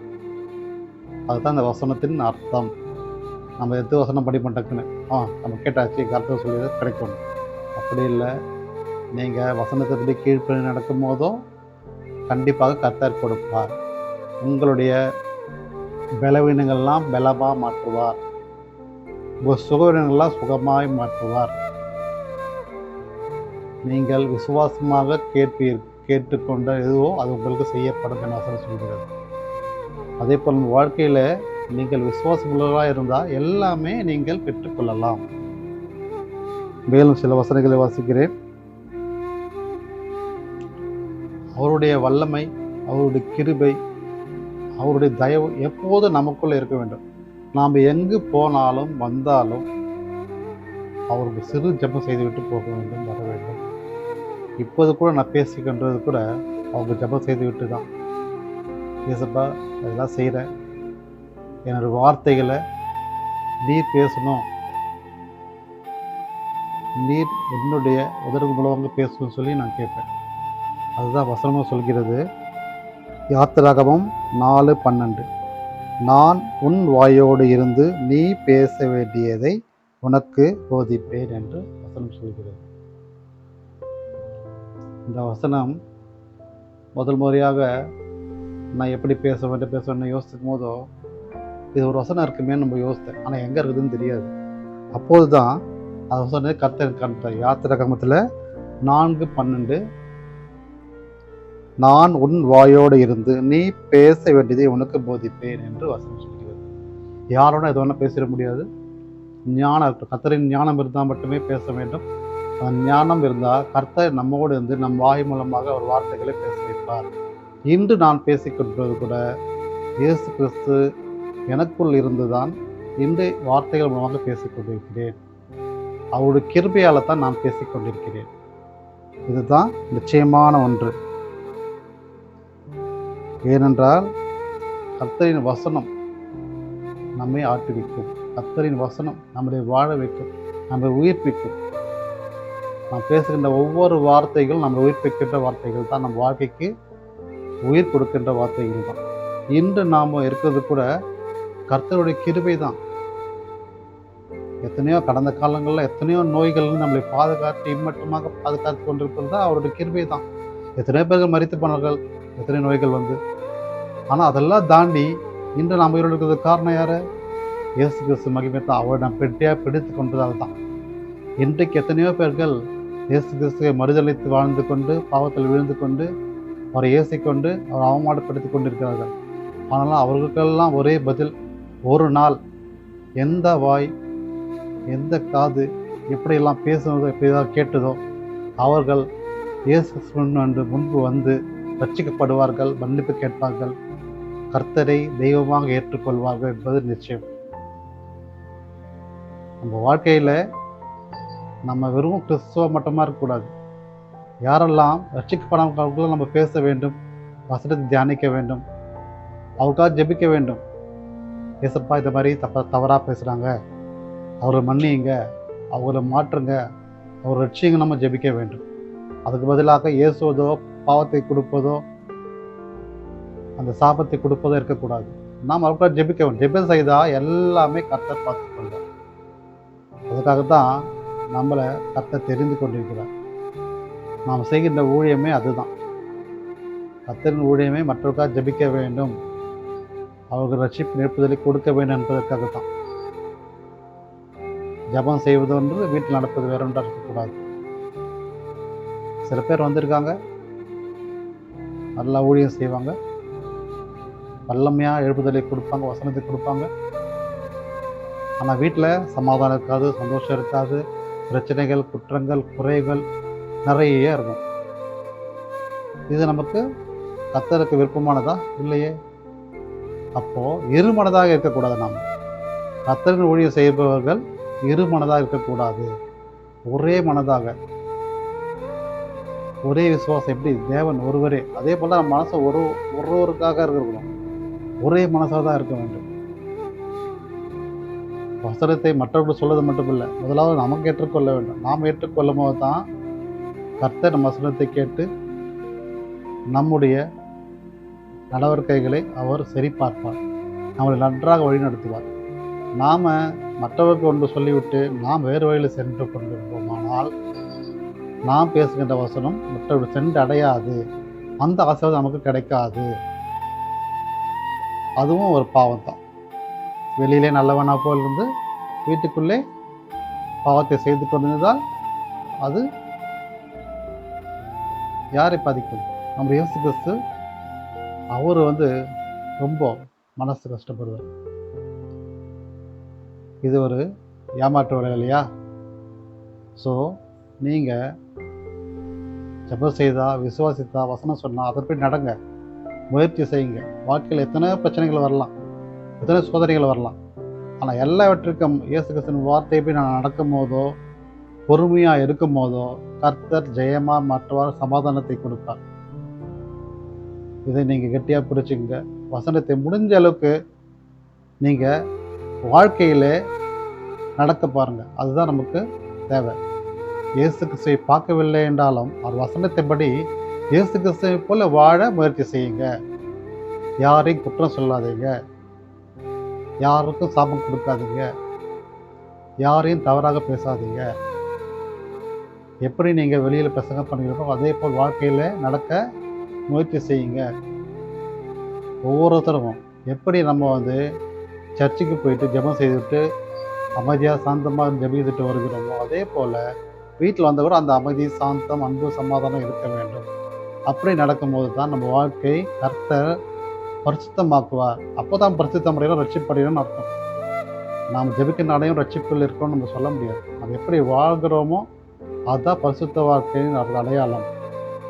அதுதான் இந்த வசனத்தின் அர்த்தம். நம்ம எது வசனம் படி பண்ணுறதுக்குன்னு நம்ம கேட்டாச்சு, கர்த்தர் சொல்லி கிடைக்கும். அப்படி இல்லை. நீங்கள் வசனத்தை கீழ்ப்படி நடக்கும் போதோ கண்டிப்பாக கர்த்தர் கொடுப்பார். உங்களுடைய பலவீனங்கள்லாம் பலமாக மாற்றுவார். உங்கள் சுகவீனங்கள்லாம் சுகமாய் மாற்றுவார். நீங்கள் விசுவாசமாக கேட்டுக்கொண்ட எதுவோ அது உங்களுக்கு செய்யப்படும் என வசனம் சொல்கிறது. அதே போல் உங்கள் வாழ்க்கையில் நீங்கள் விசுவாசமுள்ளவராக இருந்தால் எல்லாமே நீங்கள் பெற்றுக்கொள்ளலாம். மேலும் சில வசனங்களை வாசிக்கிறேன். அவருடைய வல்லமை, அவருடைய கிருபை, அவருடைய தயவு எப்போதும் நமக்குள்ளே இருக்க வேண்டும். நாம் எங்கு போனாலும் வந்தாலும் அவருக்கு சிறு ஜெபம் செய்துவிட்டு போக வேண்டும், வர வேண்டும். இப்போது கூட நான் பேசிக்கின்றது கூட அவங்க ஜெபம் செய்துவிட்டு தான். ஏசப்பா, அதெல்லாம் செய்கிறேன், என்னோடய வார்த்தைகளை நீர் பேசணும், நீர் என்னுடைய உதவி மூலமாக பேசணும்னு சொல்லி நான் கேட்பேன். அதுதான் வசனமாக சொல்கிறது. யாத்திராகமம் 4:12, நான் உன் வாயோடு இருந்து நீ பேச வேண்டியதை உனக்கு போதிப்பேன் என்று வசனம் சொல்கிறது. இந்த வசனம் முதல் முறையாக நான் எப்படி பேச வேண்டும் யோசிக்கும் போதோ இது ஒரு வசனம் இருக்குமே நம்ம யோசித்தேன். ஆனால் எங்கே இருக்குதுன்னு தெரியாது. அப்போது தான் அது வசனம் கர்த்தர் காண்பித்தார். யாத்திராகமத்தில் 4:12, நான் உன் வாயோடு இருந்து நீ பேச வேண்டியதை உனக்கு போதிப்பேன் என்று வசனம் சொல்கிறது. யாரோட எது வேணால் பேசிட முடியாது. ஞானம், கர்த்தரின் ஞானம் இருந்தால் மட்டுமே பேச வேண்டும். அந்த ஞானம் இருந்தால் கர்த்தர் நம்மோடு இருந்து நம் வாய் மூலமாக ஒரு வார்த்தைகளை பேச வைப்பார். இன்று நான் பேசிக்கொண்டது கூட இயேசு கிறிஸ்து எனக்குள் இருந்துதான் இன்று வார்த்தைகள் மூலமாக பேசிக்கொண்டிருக்கிறேன். அவருடைய கிருபையால் தான் நான் பேசிக்கொண்டிருக்கிறேன். இதுதான் நிச்சயமான ஒன்று. ஏனென்றால் கர்த்தரின் வசனம் நம்மை ஆட்டுவிக்கும். கர்த்தரின் வசனம் நம்மை வாழ வைக்கும், நம்மை உயிர்ப்பிக்கும். நாம் பேசுகின்ற ஒவ்வொரு வார்த்தைகளும் நம்ம உயிர்ப்பிக்கின்ற வார்த்தைகள் தான். நம் வாழ்க்கைக்கு உயிர் கொடுக்கின்ற வார்த்தைகள் தான். இன்று நாம் இருக்கிறது கூட கர்த்தருடைய கிருபை தான். எத்தனையோ கடந்த காலங்களில் எத்தனையோ நோய்கள் நம்மளை பாதுகாத்து இம்மட்டமாக பாதுகாத்து கொண்டிருப்பது தான் அவருடைய கிருபை தான். எத்தனையோ பேர்கள் மரித்து போனார்கள், எத்தனை நோய்கள் வந்து. ஆனால் அதெல்லாம் தாண்டி இன்று நாம் உயிரோடு இருக்கிறது காரணம் யார்? இயேசு கிறிஸ்து மகிமை தான். அவரை நாம் பெட்டியாக பிடித்து கொண்டதால் தான் இன்றைக்கு எத்தனையோ பேர்கள் இயேசு கிறிஸ்துவை மறுதளித்து வாழ்ந்து கொண்டு பாவத்தில் விழுந்து கொண்டு அவரை ஏசிக்கொண்டு அவரை அவமானப்படுத்தி கொண்டிருக்கிறார்கள். ஆனாலும் அவர்களுக்கெல்லாம் ஒரே பதில், ஒரு நாள் எந்த வாய் எந்த காது எப்படியெல்லாம் பேசுனதோ எப்படியெல்லாம் கேட்டதோ அவர்கள் இயேசு என்று முன்பு வந்து ரட்சிக்கப்படுவார்கள், மன்னிப்பு கேட்பார்கள், கர்த்தரை தெய்வமாக ஏற்றுக்கொள்வார்கள் என்பது நிச்சயம். நம்ம வாழ்க்கையில் நம்ம வெறும் கிறிஸ்துவ மட்டுமா இருக்கக்கூடாது. யாரெல்லாம் ரட்சிக்கப்படாமல் நம்ம பேச வேண்டும், வசனத்தை தியானிக்க வேண்டும், அவருக்காக ஜெபிக்க வேண்டும். ஏசப்பா இந்த மாதிரி தவறாக பேசுகிறாங்க, அவரை மன்னியுங்க, அவரை மாற்றுங்க, அவர் ரட்சிங்க, நம்ம ஜெபிக்க வேண்டும். அதுக்கு பதிலாக ஏசுவதோ பாவத்தை கொடுப்பதோ அந்த சாபத்தை கொடுப்பதோ இருக்கக்கூடாது. நாம் அவருக்காக ஜெபிக்க வேண்டும். ஜெபம் செய்தால் எல்லாமே கர்த்தர் பார்த்து கொள்வார். அதுக்காகத்தான் நம்மளை கர்த்தர் தெரிந்து கொண்டிருக்கிறார். நாம் செய்கின்ற ஊழியமே அதுதான். கர்த்தரின் ஊழியமே மற்றவர்களுக்காக ஜெபிக்க வேண்டும், அவர்கள் ரட்சிப்பு நிற்பதிலை கொடுக்க வேண்டும் என்பதற்காகத்தான். ஜபம் செய்வது ஒன்று, வீட்டில் நடப்பது வேற ஒன்றாக இருக்கக்கூடாது. சில பேர் வந்திருக்காங்க, நல்லா ஊழியம் செய்வாங்க, வல்லமையாக எழுப்புதலை கொடுப்பாங்க, வசனத்தை கொடுப்பாங்க. ஆனால் வீட்டில் சமாதானம் இருக்காது, சந்தோஷம் இருக்காது, பிரச்சனைகள், குற்றங்கள், குறைகள் நிறைய இருக்கும். இது நமக்கு கர்த்தருக்கு விருப்பமானதா? இல்லையே. அப்போது இருமனதாக இருக்கக்கூடாது. நாம் கர்த்தரின் ஊழியம் செய்பவர்கள் இருமனதாக இருக்கக்கூடாது, ஒரே மனதாக, ஒரே விசுவாசம். எப்படி தேவன் ஒருவரே, அதே போல் நம்ம மனசை ஒருவருக்காக இருக்கணும், ஒரே மனசாக தான் இருக்க வேண்டும். வசனத்தை மற்றவர்கள் சொல்வது மட்டும் இல்லை, முதலாவது நமக்கு ஏற்றுக்கொள்ள வேண்டும். நாம் ஏற்றுக்கொள்ளும் போது தான் கர்த்தர் நம்ம வசனத்தை கேட்டு நம்முடைய நடவடிக்கைகளை அவர் சரிபார்ப்பார், நம்மளை நன்றாக வழிநடத்துவார். நாம் மற்றவருக்கு ஒன்று சொல்லிவிட்டு நாம் வேறு வழியில் சென்று கொண்டிருப்போமானால் நாம் பேசுகின்ற வசனம் மற்றவர்கள் சென்று அடையாது, அந்த ஆசீர்வாதம் நமக்கு கிடைக்காது. அதுவும் ஒரு பாவம் தான். வெளியிலே நல்லவனா போல் இருந்து வீட்டுக்குள்ளே பாவத்தை செய்து கொண்டிருந்தால் அது யாரை பாதிக்கும்? நம்ம இயேசு கிறிஸ்து அவர் ரொம்ப மனசு கஷ்டப்படுவார். இது ஒரு ஏமாற்று வேலை இல்லையா? ஸோ நீங்கள் ஜெபம் செய்தா, விசுவாசித்தா, வசனம் சொன்னால் அதற்கு நடங்க, முயற்சி செய்யுங்க. வாழ்க்கையில் எத்தனை பிரச்சனைகள் வரலாம், எத்தனை சோதனைகள் வரலாம். ஆனால் எல்லாவற்றுக்கும் இயேசு கிறிஸ்துவின் வார்த்தையை போய் நான் நடக்கும் போதோ, பொறுமையாக இருக்கும் போதோ கர்த்தர் ஜெயமாக மாற்றுவார், சமாதானத்தை கொடுப்பார். இதை நீங்கள் கெட்டியாக பிடிச்சிங்க. வசனத்தை முடிஞ்ச அளவுக்கு நீங்கள் வாழ்க்கையில் நடக்க பாருங்கள். அதுதான் நமக்கு தேவை. இயேசு கிறிஸ்துவை பார்க்கவில்லை என்றாலும் அவர் வசனத்தைப்படி இயேசு கிறிஸ்துவை போல வாழ முயற்சி செய்யுங்க. யாரையும் குற்றம் சொல்லாதீங்க, யாருக்கும் சாபம் கொடுக்காதீங்க, யாரையும் தவறாக பேசாதீங்க. எப்படி நீங்கள் வெளியில் பிரசங்க பண்ணுகிறீங்களோ அதே போல் வாழ்க்கையில் நடக்க முயற்சி செய்யுங்க. ஒவ்வொருத்தரும் எப்படி நம்ம சர்ச்சுக்கு போயிட்டு ஜெபம் செய்துவிட்டு அமைதியாக சாந்தமாக ஜெபித்துட்டு வருகிறோமோ அதே போல் வீட்டில் வந்தால் கூட அந்த அமைதி, சாந்தம், அன்பு, சமாதானம் இருக்க வேண்டும். அப்படி நடக்கும்போது தான் நம்ம வாழ்க்கை கர்த்தர் பரிசுத்தமாக்குவார். அப்போ தான் பரிசுத்த முறையில் ரட்சிப்படையணும்னு அர்த்தம். நாம் ஜெபிக்கின்ற அடையும் ரட்சிப்பில் இருக்கோம்னு நம்ம சொல்ல முடியாது. நம்ம எப்படி வாழ்கிறோமோ அதுதான் பரிசுத்த வாழ்க்கையின் அடையாளம்.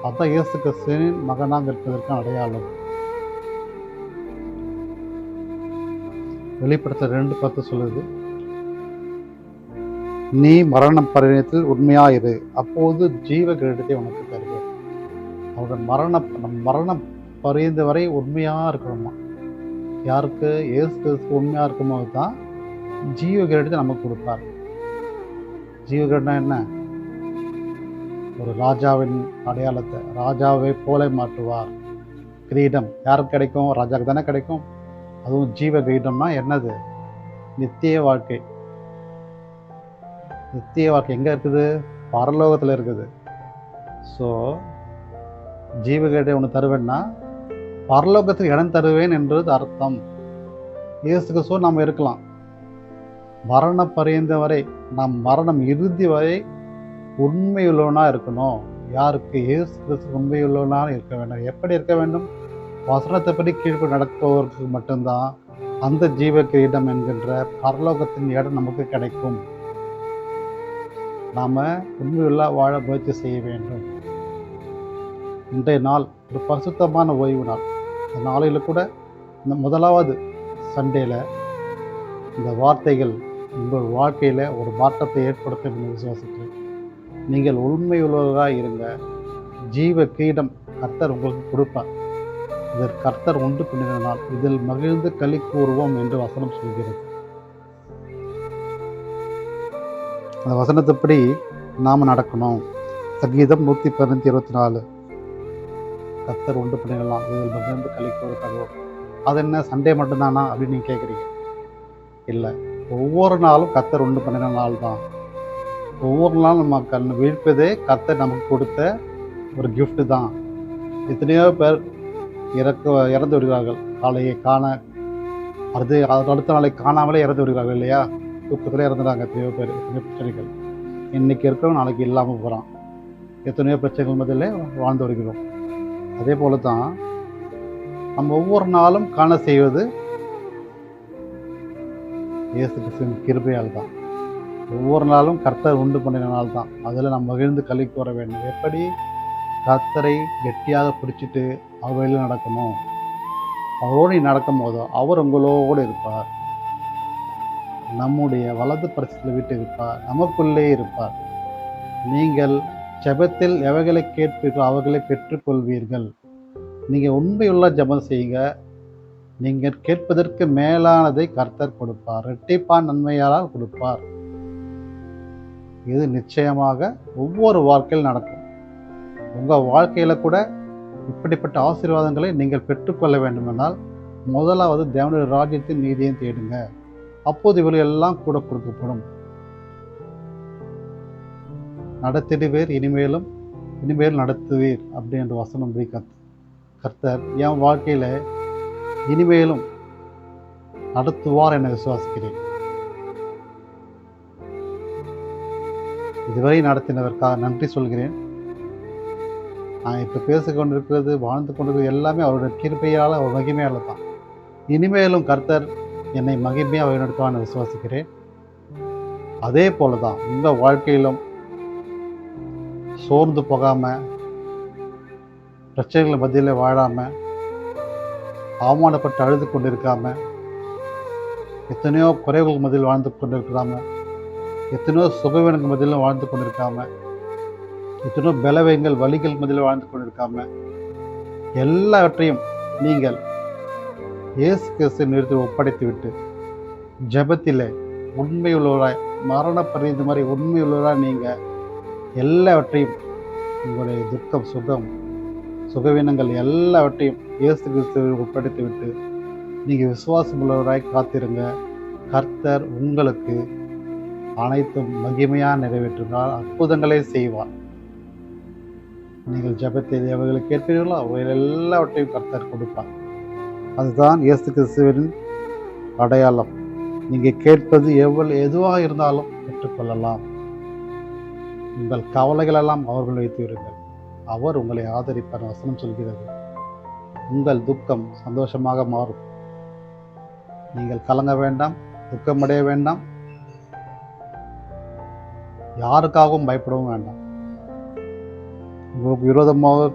அதுதான் இயேசு கிறிஸ்துவின் மகனாக இருப்பதற்கான அடையாளம். வெளிப்படுத்த 2:10 சொல்லுது, நீ மரண பரியந்தத்தில் உண்மையாயிரு, அப்போது ஜீவ கிரீடத்தை உனக்கு தருவேன். அவர்கள் மரணம் பரியந்த வரை உண்மையாக இருக்கணுமா? யாருக்கு? இயேசு கிறிஸ்து உண்மையாக இருக்கும்போது தான் ஜீவ கிரீடத்தை நமக்கு கொடுப்பார். ஜீவ கிரீடம் என்ன? ஒரு ராஜாவின் அடையாளத்தை ராஜாவை போல மாற்றுவார். கிரீடம் யாருக்கு கிடைக்கும்? ராஜாவுக்கு தானே கிடைக்கும். அதுவும் ஜீவ கிரீடம்னா என்னது? நித்திய வாழ்க்கை. நித்திய வாழ்க்கை எங்கே இருக்குது? பரலோகத்தில் இருக்குது. ஸோ ஜீவ கிரீடம் ஒன்று தருவேன்னா பரலோகத்துக்கு இடம் தருவேன் என்றது அர்த்தம். இயேசு கிறிஸ்துவ நாம் இருக்கலாம். மரண பரியந்த வரை, நாம் மரணம் இறுதி வரை உண்மையுள்ளவனாக இருக்கணும். யாருக்கு? இயேசு கிறிஸ்து உண்மையுள்ளவனாக இருக்க வேண்டும். எப்படி இருக்க வேண்டும்? வசனத்தைப்படி கீழ்ப்படி நடப்பவருக்கு மட்டும்தான் அந்த ஜீவ கிரீடம் என்கின்ற பரலோகத்தின் இடம் நமக்கு கிடைக்கும். நாம் உண்மையுள்ள வாழ முயற்சி செய்ய வேண்டும். இன்றைய நாள் ஒரு பரிசுத்தமான ஓய்வு நாள். இந்த நாளையில் கூட இந்த முதலாவது சண்டேல இந்த வார்த்தைகள் உங்கள் வாழ்க்கையில் ஒரு மாற்றத்தை ஏற்படுத்தும் என்று விசுவாசிக்கிறேன். நீங்கள் உண்மையுள்ளவராக இருங்க. ஜீவ கிரீடம் கர்த்தர் உங்களுக்கு கொடுப்பார். இதற்கு கர்த்தர் உண்டு பண்ணின நாள், இதில் மகிழ்ந்து களி கூறுவோம் என்று வசனம் சொல்கிறது. அந்த வசனத்தைப்படி நாம் நடக்கணும். சங்கீதம் 124 கர்த்தர் உண்டு பண்ணிடலாம், இதில் மகிழ்ந்து களி கூறுகிறோம். அது என்ன சண்டே மட்டும்தானா அப்படின்னு நீங்கள் கேட்குறீங்க. இல்லை, ஒவ்வொரு நாளும் கர்த்தர் உண்டு பண்ணின நாள் தான். ஒவ்வொரு நாளும் நம்ம கண் விழிப்பதே கர்த்தர் நமக்கு கொடுத்த ஒரு கிஃப்ட் தான். எத்தனையோ பேர் இறந்து விடுகிறார்கள். காலையை காண அடுத்த நாளை காணாமலே இறந்து விடுகிறார்கள் இல்லையா? தூக்கத்தில் இறந்துட்டாங்க எத்தனையோ பேர். எத்தனையோ பிரச்சனைகள் இன்றைக்கி இருக்கிறவங்க நாளைக்கு இல்லாமல் போகிறான். எத்தனையோ பிரச்சனைகள் மத்தியிலே வாழ்ந்து வருகிறோம். அதே போல தான் நம்ம ஒவ்வொரு நாளும் காண செய்வது இயேசு கிறிஸ்துவின் கிருபையால் தான். ஒவ்வொரு நாளும் கர்த்தர் உண்டு பண்ணின நாள் தான். அதில் நம்ம மகிழ்ந்து களி கூற வேண்டும். எப்படி? கர்த்தரை கெட்டியாக பிடிச்சிட்டு அவர் வழியில் நடக்கணும். அவரோடு நீ நடக்கும் போதோ அவர் உங்களோடு இருப்பார். நம்முடைய வலது பரிசத்தில் விட்டு இருப்பார், நமக்குள்ளே இருப்பார். நீங்கள் ஜெபத்தில் எவைகளை கேட்பீர்களோ அவர்களை பெற்றுக்கொள்வீர்கள். நீங்கள் உண்மையுள்ள ஜெபம் செய்யுங்க. நீங்கள் கேட்பதற்கு மேலானதை கர்த்தர் கொடுப்பார். இரட்டிப்பான நன்மையால் கொடுப்பார். இது நிச்சயமாக ஒவ்வொரு வாழ்க்கையில் நடக்கும். உங்கள் வாழ்க்கையில் கூட இப்படிப்பட்ட ஆசீர்வாதங்களை நீங்கள் பெற்றுக்கொள்ள வேண்டுமென்றால் முதலாவது தேவனுடைய ராஜ்யத்தின் நீதியையும் தேடுங்க. அப்போது இவர்கள் எல்லாம் கூட கொடுக்கப்படும். நடத்திடுவீர், இனிமேல் நடத்துவீர் அப்படின்ற வசனம் கர்த்தர் என் வாழ்க்கையில் இனிமேலும் நடத்துவார் என விசுவாசிக்கிறேன். இதுவரை நடத்தினதற்காக நன்றி சொல்கிறேன். நான் இப்போ பேசிக்கொண்டிருக்கிறது, வாழ்ந்து கொண்டிருக்கிறது எல்லாமே அவருடைய கிருபையால், அவர் மகிமையால் தான். இனிமேலும் கர்த்தர் என்னை மகிமையாக வழிநடத்துவான்னு விசுவாசிக்கிறேன். அதே போல தான் உங்கள் வாழ்க்கையிலும் சோர்ந்து போகாமல், பிரச்சனைகள் மத்தியில் வாழாமல், அவமானப்பட்டு அழுது கொண்டு இருக்காமல், எத்தனையோ குறைவுகள் மத்தியில் வாழ்ந்து கொண்டு இருக்கிறாமல், எத்தனையோ சுகவீனங்கள் மத்தியிலும் வாழ்ந்து கொண்டிருக்காமல், எத்தனையோ பலவீனங்கள் வலிகள் மத்தியில் வாழ்ந்து கொண்டிருக்காமல், எல்லாவற்றையும் நீங்கள் இயேசு கிறிஸ்து நிறுத்தி ஒப்படைத்து விட்டு ஜெபத்தில் உண்மையுள்ளவராய், மரண பரிந்து மாதிரி உண்மையுள்ளவராய் நீங்கள் எல்லாவற்றையும், உங்களுடைய துக்கம், சுகவீனங்கள் எல்லாவற்றையும் இயேசு கிறிஸ்துவை ஒப்படைத்து விட்டு நீங்கள் விசுவாசம் உள்ளவராய் காத்திருங்க. கர்த்தர் உங்களுக்கு அனைத்தும் மகிமையாக நிறைவேற்றுவார், அற்புதங்களே செய்வார். நீங்கள் ஜெபத்தில் எவைகளை கேட்பீர்களோ அவைகள் எல்லாவற்றையும் கர்த்தர் கொடுப்பார். அதுதான் இயேசு கிறிஸ்துவின் அடையாளம். நீங்கள் கேட்பது எதுவாக இருந்தாலும் பெற்றுக்கொள்ளலாம். உங்கள் கவலைகளெல்லாம் அவர்கள் வைத்து விடுங்கள், அவர் உங்களை ஆதரிப்பார். வசனம் சொல்கிறது, உங்கள் துக்கம் சந்தோஷமாக மாறும். நீங்கள் கலங்க வேண்டாம், துக்கமடைய வேண்டாம், யாருக்காகவும் பயப்படவும் வேண்டாம். உங்களுக்கு விரோதமாக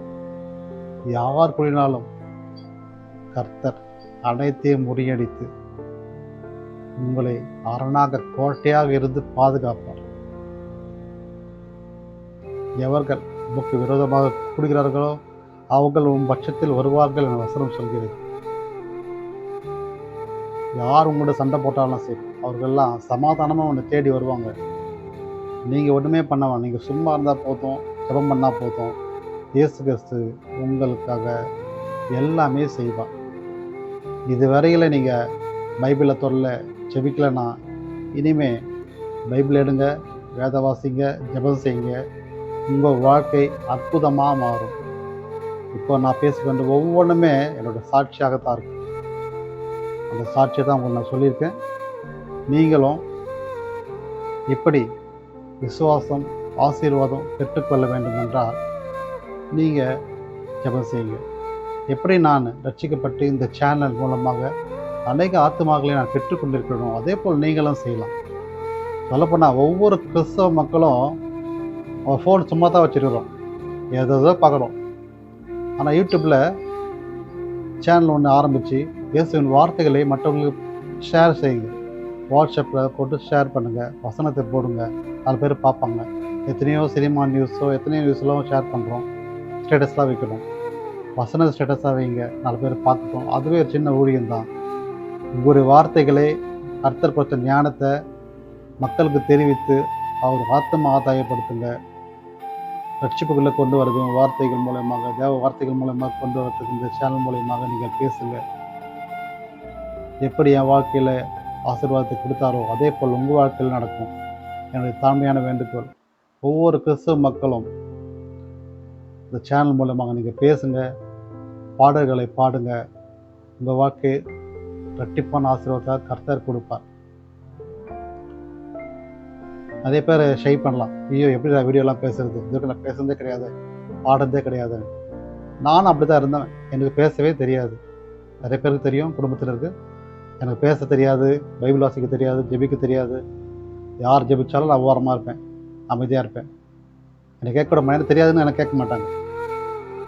யார் கூறினாலும் கர்த்தர் அனைத்தையும் முறியடித்து உங்களை அரணாக, கோட்டையாக இருந்து பாதுகாப்பார். எவர்கள் உமக்கு விரோதமாக கூடுகிறார்களோ அவர்கள் உன் பட்சத்தில் வருவார்கள் என வசனம் சொல்கிறது. யார் உங்களோட சண்டை போட்டாலும் சரி, அவர்கள்லாம் சமாதானமாக உன்னை தேடி வருவாங்க. நீங்கள் ஒன்றுமே பண்ணவா, நீங்கள் சும்மா இருந்தால் போதும், ஜெபம் பண்ணால் போதும். இயேசு கிறிஸ்து உங்களுக்காக எல்லாமே செய்வார். இதுவரையில் நீங்கள் பைபிளை தொடல ஜெபிக்கலைன்னா இனிமே பைபிள் எடுங்க, வேத வாசிங்க, ஜெபம் செய்யுங்க. உங்கள் வாழ்க்கை அற்புதமாக மாறும். இப்போ நான் பேசிக்கொண்டு ஒவ்வொன்றுமே என்னோடய சாட்சியாகத்தான் இருக்கும். அந்த சாட்சியை தான் உங்களுக்கு நான் சொல்லியிருக்கேன். நீங்களும் இப்படி விசுவாசம் ஆசீர்வாதம் பெற்றுக்கொள்ள வேண்டும் என்றால் நீங்கள் ஜெபம் செய்யுங்க. எப்படி நான் ரட்சிக்கப்பட்டு இந்த சேனல் மூலமாக அநேக ஆத்துமாக்களை நான் பெற்றுக்கொண்டிருக்கணும், அதே போல் நீங்களும் செய்யலாம். சொல்லப்போனால் ஒவ்வொரு கிறிஸ்தவ மக்களும் அவன் ஃபோன் சும்மா தான் வச்சுருக்கிறோம், ஏதோ பார்க்குறோம். ஆனால் யூடியூப்பில் சேனல் ஒன்று ஆரம்பித்து இயேசுவின் வார்த்தைகளை மற்றவங்களுக்கு ஷேர் செய்யுங்க. வாட்ஸ்அப்பில் போட்டு ஷேர் பண்ணுங்கள், வசனத்தை போடுங்க, 4 பேர் பார்ப்பாங்க. எத்தனையோ சினிமா நியூஸோ எத்தனையோ நியூஸ்லாம் ஷேர் பண்ணுறோம், ஸ்டேட்டஸ்லாம் வைக்கணும். வசன ஸ்டேட்டஸாக வைங்க, 4 பேர் பார்த்துட்டோம். அதுவே ஒரு சின்ன ஊழியம்தான். உங்களுடைய வார்த்தைகளை கர்த்தர் கொடுத்த ஞானத்தை மக்களுக்கு தெரிவித்து அவர் ஆத்ம ஆதாயப்படுத்துங்க. ரட்சிப்புகளை கொண்டு வரது வார்த்தைகள் மூலமாக, தேவ வார்த்தைகள் மூலமாக கொண்டு வரதுக்கு இந்த சேனல் மூலமாக நீங்கள் பேசுங்க. எப்படி என் வாழ்க்கையில் ஆசீர்வாதத்தை கொடுத்தாரோ அதே போல் உங்கள் வாழ்க்கையில் நடக்கும். என்னுடைய தாழ்மையான வேண்டுகோள், ஒவ்வொரு கிறிஸ்தவ மக்களும் இந்த சேனல் மூலமாக நீங்கள் பேசுங்க, பாடல்களை பாடுங்க. உங்கள் வாழ்க்கை இரட்டிப்பான ஆசீர்வாதத்தை கர்த்தர் கொடுப்பார். நிறைய பேர் ஷை பண்ணலாம், ஐயோ எப்படி நான் வீடியோலாம் பேசுறது, இதுக்கு நான் பேசுறதே கிடையாது, பாடுறதே கிடையாது. நானும் அப்படி தான் இருந்தேன். எனக்கு பேசவே தெரியாது. நிறைய பேருக்கு தெரியும், குடும்பத்தில் இருக்கு. எனக்கு பேச தெரியாது, பைபிள் வாசிக்க தெரியாது, ஜெபிக்க தெரியாது. யார் ஜெபிச்சாலும் நான் ஓரமாக இருப்பேன், அமைதியாக இருப்பேன். எனக்கு கேட்கக்கூட எனக்கு தெரியாதுன்னு எனக்கு கேட்க மாட்டாங்க.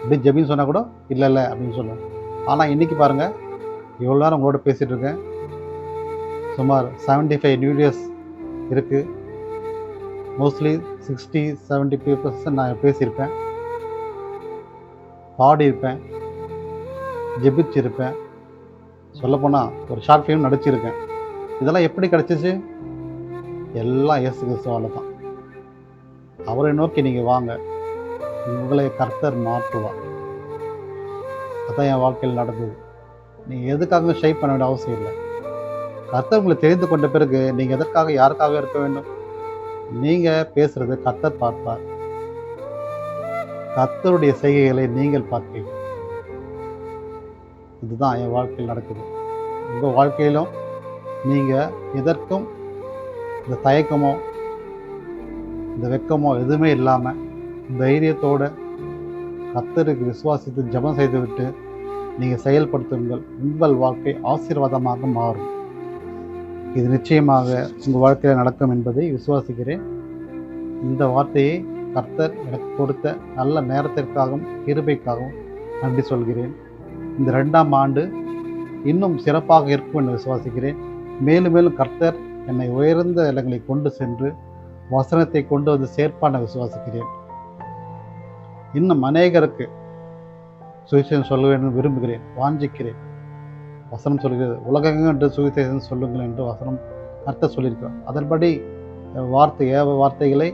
இப்படி ஜெபின்னு சொன்னால் கூட இல்லை இல்லை அப்படின்னு சொல்லுவேன். ஆனால் இன்றைக்கி பாருங்கள், இவ்வளோ நேரம் உங்களோட பேசிகிட்டு இருக்கேன். சுமார் 75 வீடியோஸ் இருக்குது. மோஸ்ட்லி 60-70% நான் பேசியிருப்பேன், பாடியிருப்பேன், ஜெபிச்சிருப்பேன். சொல்லப்போனால் ஒரு ஷார்ட் ஃபிலிம் நடிச்சிருக்கேன். இதெல்லாம் எப்படி கிடச்சிச்சு? எல்லாம் இயேசு கிறிஸ்துவால தான். அவரை நோக்கி நீங்கள் வாங்க, உங்களை கர்த்தர் மாற்றுவார். அதான் என் வாழ்க்கையில் நடந்தது. நீங்கள் எதுக்காக ஷை பண்ண வேண்டிய அவசியம் இல்லை. கர்த்தர் உங்களை தெரிந்து கொண்ட பிறகு நீங்கள் எதற்காக யாருக்காக இருக்க வேண்டும்? நீங்கள் பேசுகிறது கர்த்தர் பார்ப்பார். கர்த்தருடைய செய்கைகளை நீங்கள் பார்ப்பீங்க. இதுதான் என் வாழ்க்கையில் நடக்குது. உங்கள் வாழ்க்கையிலும் நீங்கள் எதற்கும் இந்த தயக்கமோ இந்த வெக்கமோ எதுவுமே இல்லாமல் தைரியத்தோடு கர்த்தருக்கு விசுவாசித்து ஜெபம் செய்துவிட்டு நீங்கள் செயல்படுத்துங்கள். உங்கள் வாழ்க்கை ஆசீர்வாதமாக மாறும். இது நிச்சயமாக உங்கள் வாழ்க்கையில் நடக்கும் என்பதை விசுவாசிக்கிறேன். இந்த வார்த்தையை கர்த்தர் எனக்கு கொடுத்த நல்ல நேரத்திற்காகவும் கிருபைக்காகவும் நன்றி சொல்கிறேன். இந்த 2ஆம் ஆண்டு இன்னும் சிறப்பாக இருக்கும் என்று விசுவாசிக்கிறேன். மேலும் மேலும் கர்த்தர் என்னை உயர்ந்த இடங்களை கொண்டு சென்று வசனத்தை கொண்டு வந்து சேர்ப்பான விசுவாசிக்கிறேன். இன்னும் அநேகருக்கு சுவிசேஷம் சொல்ல வேண்டும் விரும்புகிறேன், வாஞ்சிக்கிறேன். வசனம் சொல்கிறது, உலகெங்கும் என்று சுவிசேஷம் சொல்லுங்கள் என்று வசனம் கர்த்தர் சொல்லியிருக்கிறார். அதன்படி வார்த்தைகளை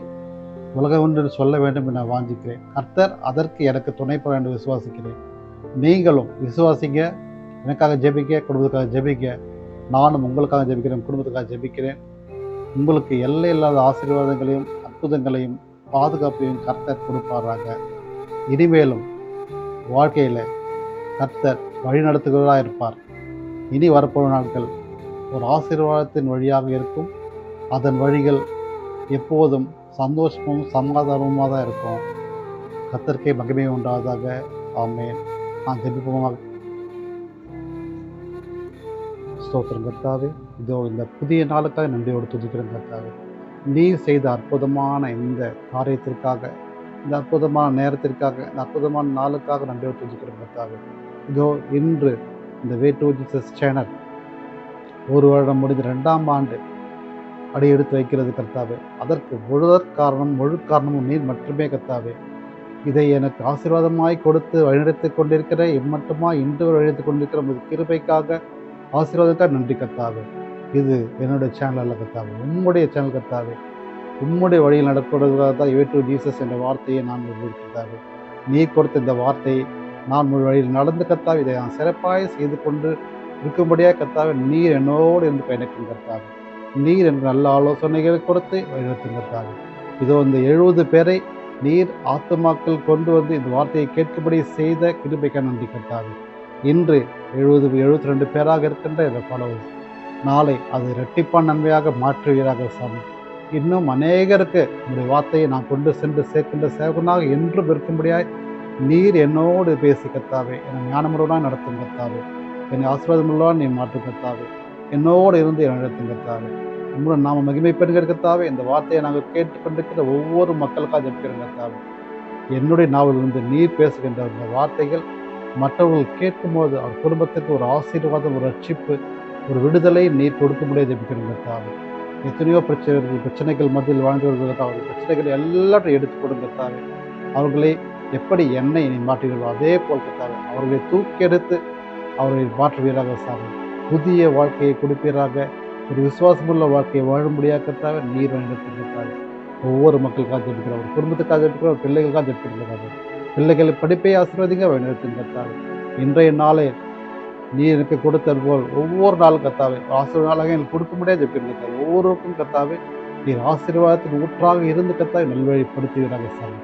உலகம் என்று சொல்ல வேண்டும் என வாஞ்சிக்கிறேன். கர்த்தர் அதற்கு எனக்கு துணைப்பட வேண்டும் விசுவாசிக்கிறேன். நீங்களும் விசுவாசிங்க, எனக்காக ஜெபிக்க, குடும்பத்துக்காக ஜெபிக்க. நானும் உங்களுக்காக ஜெபிக்கிறேன், குடும்பத்துக்காக ஜெபிக்கிறேன். உங்களுக்கு எல்லை இல்லாத ஆசீர்வாதங்களையும் அற்புதங்களையும் பாதுகாப்பையும் கர்த்தர் கொடுப்பாராக. இனிமேலும் வாழ்க்கையில் கர்த்தர் வழிநடத்துகிறவராக இருப்பார். இனி வரப்போகும் நாட்கள் ஒரு ஆசீர்வாதத்தின் வழியாக இருக்கும். அதன் வழிகள் எப்போதும் சந்தோஷமும் சமாதானமுமாக தான் இருக்கும். கர்த்தருக்கே மகிமை உண்டாவதாக. ஆமென். நான் ஜெபிப்போமாக. ஸ்தோத்திரம் கர்த்தாவே, இதோ இந்த புதிய நாளுக்காக நன்றியோடு துதிக்கிறேன் கர்த்தாவே. நீர் செய்த அற்புதமான இந்த காரியத்திற்காக, இந்த அற்புதமான நேரத்திற்காக, இந்த அற்புதமான நாளுக்காக நன்றியோடு துதிக்கிறேன் கர்த்தாவே. இதோ இன்று இந்த வே டு ஜீசஸ் சேனல் 1 வருடம் முடிந்து 2ஆம் ஆண்டு அடி எடுத்து வைக்கிறது கர்த்தாவே. அதற்கு முழு காரணமும் நீர் மட்டுமே கர்த்தாவே. இதை எனக்கு ஆசீர்வாதமாய் கொடுத்து வழிநடத்தி கொண்டிருக்கிற இம்மட்டுமாய் இன்று வழிநடத்தி கொண்டிருக்கிற உமது கிருபைக்காக, ஆசீர்வாதத்துக்காக நன்றி கர்த்தாவே. இது என்னுடைய சேனல் அல்ல கர்த்தாவே, உம்முடைய சேனல் கர்த்தாவே. உம்முடைய வழியில் நடக்கிறதுக்காக தான் வே டு ஜீசஸ் என்ற வார்த்தையை நான் கர்த்தாவே. நீ கொடுத்த இந்த வார்த்தையை நான் முழு வழியில் நடந்து கர்த்தாவே இதை நான் சிறப்பாக செய்து கொண்டு இருக்கும்படியாக கர்த்தாவே நீர் என்னோடு இருந்து பயணிக்கும் கர்த்தாவே. நீர் எனக்கு நல்ல ஆலோசனைகளை கொடுத்து வழிநடத்தும் கர்த்தாவே. இதோ இந்த 70 பேரை நீர் ஆத்துமாக்கள் கொண்டு வந்து இந்த வார்த்தையை கேட்கும்படி செய்த கிருபைக்காக நன்றி கர்த்தாவே. இன்று 72 பேராக இருக்கின்ற இந்த ஃபாலோவர்ஸ் நாளை அது இரட்டிப்பான நன்மையாக மாற்றுவீராக சாமி. இன்னும் அநேகருக்கு உங்களுடைய வார்த்தையை நான் கொண்டு சென்று சேர்க்கின்ற சேவகனாக என்றும் இருக்கும்படியாய் நீர் என்னோடு பேசி கர்த்தாவே. என்னை ஞானமுறையாக நடத்தும் கர்த்தாவே. என்னை ஆசீர்வாதமுள்ளவா நீ மாற்றும் கர்த்தாவே. என்னோடு இருந்து என்னை நடத்தும் கர்த்தாவே. உங்களுடைய நாம மகிமைப்படுகிற கர்த்தாவே. இந்த வார்த்தையை நாங்கள் கேட்டுக்கொண்டிருக்கிற ஒவ்வொரு மக்களுக்காக ஜெபிக்கிறோம் கர்த்தாவே. என்னுடைய நாவலிருந்து நீர் பேசுகின்ற இந்த வார்த்தைகள் மற்றவர்கள் கேட்கும்போது அவர் குடும்பத்துக்கு ஒரு ஆசீர்வாதம், ஒரு ரட்சிப்பு, ஒரு விடுதலை நீர் கொடுக்க முடியாது ஜெபிக்கிறோம் கர்த்தாவே. எத்தனையோ பிரச்சனைகள் மத்தியில் வாழ்ந்தவர்கள் அவர்கள் பிரச்சனைகளை எல்லாத்தையும் எடுத்து கொடுங்க கர்த்தாவே. அவர்களை எப்படி என்னை நீ மாற்றுகிறோ அதே போல் கர்த்தாவே அவர்களை தூக்கி எடுத்து அவர்களை மாற்றுவீராக சாமி. புதிய வாழ்க்கையை கொடுப்பீராக, ஒரு விசுவாசமுள்ள வாழ்க்கையை வாழும்படியாக கர்த்தாவே நீர் வழிநடத்துகிறார்கள். ஒவ்வொரு மக்களுக்காக ஜெபிக்கிறோம், ஒரு குடும்பத்துக்காக ஜெபிக்கிறோம், பிள்ளைகளுக்காக ஜெபிக்கிறாங்க. பிள்ளைகளை படிப்பை ஆசீர்வதிங்க வழிநடத்தும் கர்த்தாவே. இன்றைய நாளை நீ எனக்கு கொடுத்தது போல் ஒவ்வொரு நாளும் கர்த்தாவே ஆசீர்வாத நாளாக எனக்கு கொடுக்க முடியாது ஜெபிக்கிறேன் கர்த்தாவே. ஒவ்வொருவருக்கும் கர்த்தாவே நீர் ஆசீர்வாதத்தின் ஊற்றாக இருந்து கர்த்தாவே நல்வழிப்படுத்துகிறாங்க சாமி.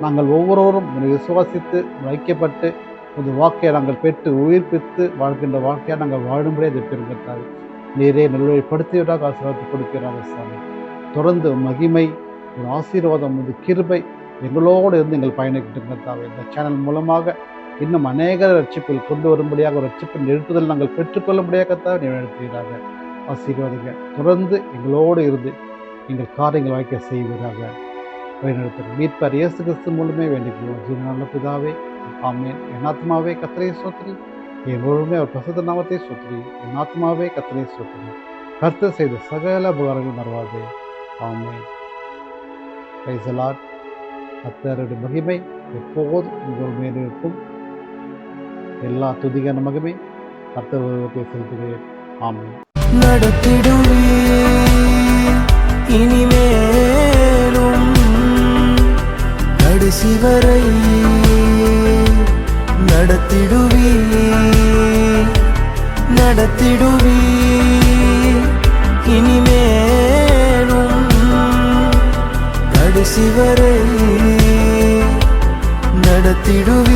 நாங்கள் ஒவ்வொருவரும் விசுவாசித்து ஐக்கியப்பட்டு இந்த வாக்கையை நாங்கள் பெற்று உயிர்ப்பித்து வாழ்கின்ற வாழ்க்கையாக நாங்கள் வாழும்படியாக ஜெபிக்கிறோம் கர்த்தாவே. நீரே நல்வழிப்படுத்துவதாக ஆசீர்வாதத்தை கொடுக்கிறாங்க சாமி. தொடர்ந்து மகிமை, ஒரு ஆசீர்வாதம், ஒரு கிருபை எங்களோடு இருந்து எங்கள் பயணிக்கிட்டு கர்த்தாவே. இந்த சேனல் மூலமாக இன்னும் அநேக ரட்சிப்பில் கொண்டு வரும்படியாக ஒரு ரட்சிப்பின் எழுப்புதல் நாங்கள் பெற்றுக்கொள்ளும்படியாக கர்த்தாவே நீர் நடத்துவீராக. ஆசீர்வாதிங்க. தொடர்ந்து எங்களோடு இருந்து எங்கள் காரியங்கள் வாய்க்க செய்வீராக வழிநடத்துகிறோம். மீட்பர் இயேசு கிறிஸ்து மூலமே வேண்டிக்கிறோம் ஜீவ நல்ல பிதாவே, ஆமென். என் ஆத்மாவே கர்த்தரை ஸ்தோத்திரி, என் முழுமே அவர் பிரசித்த நாமத்தை ஸ்தோத்திரி. என் ஆத்மாவே கர்த்தரை ஸ்தோத்திரி, கர்த்தர் செய்த சகல உபகாரங்கள் மறவாதே. ஆமென். Praise the Lord. கர்த்தருடைய மகிமை எப்போதும் உங்கள் மேல் இருக்கும். எல்லா துதிகான மகிமை கர்த்தர் ஒருவருக்கே செலுத்துகிறேன். ஆமென். நடத்திடுவீர் இனிமேலும் கடைசி வரை நடத்திடுவீர் இனிமேலும் கடைசி வரை நடத்திடுவீர்.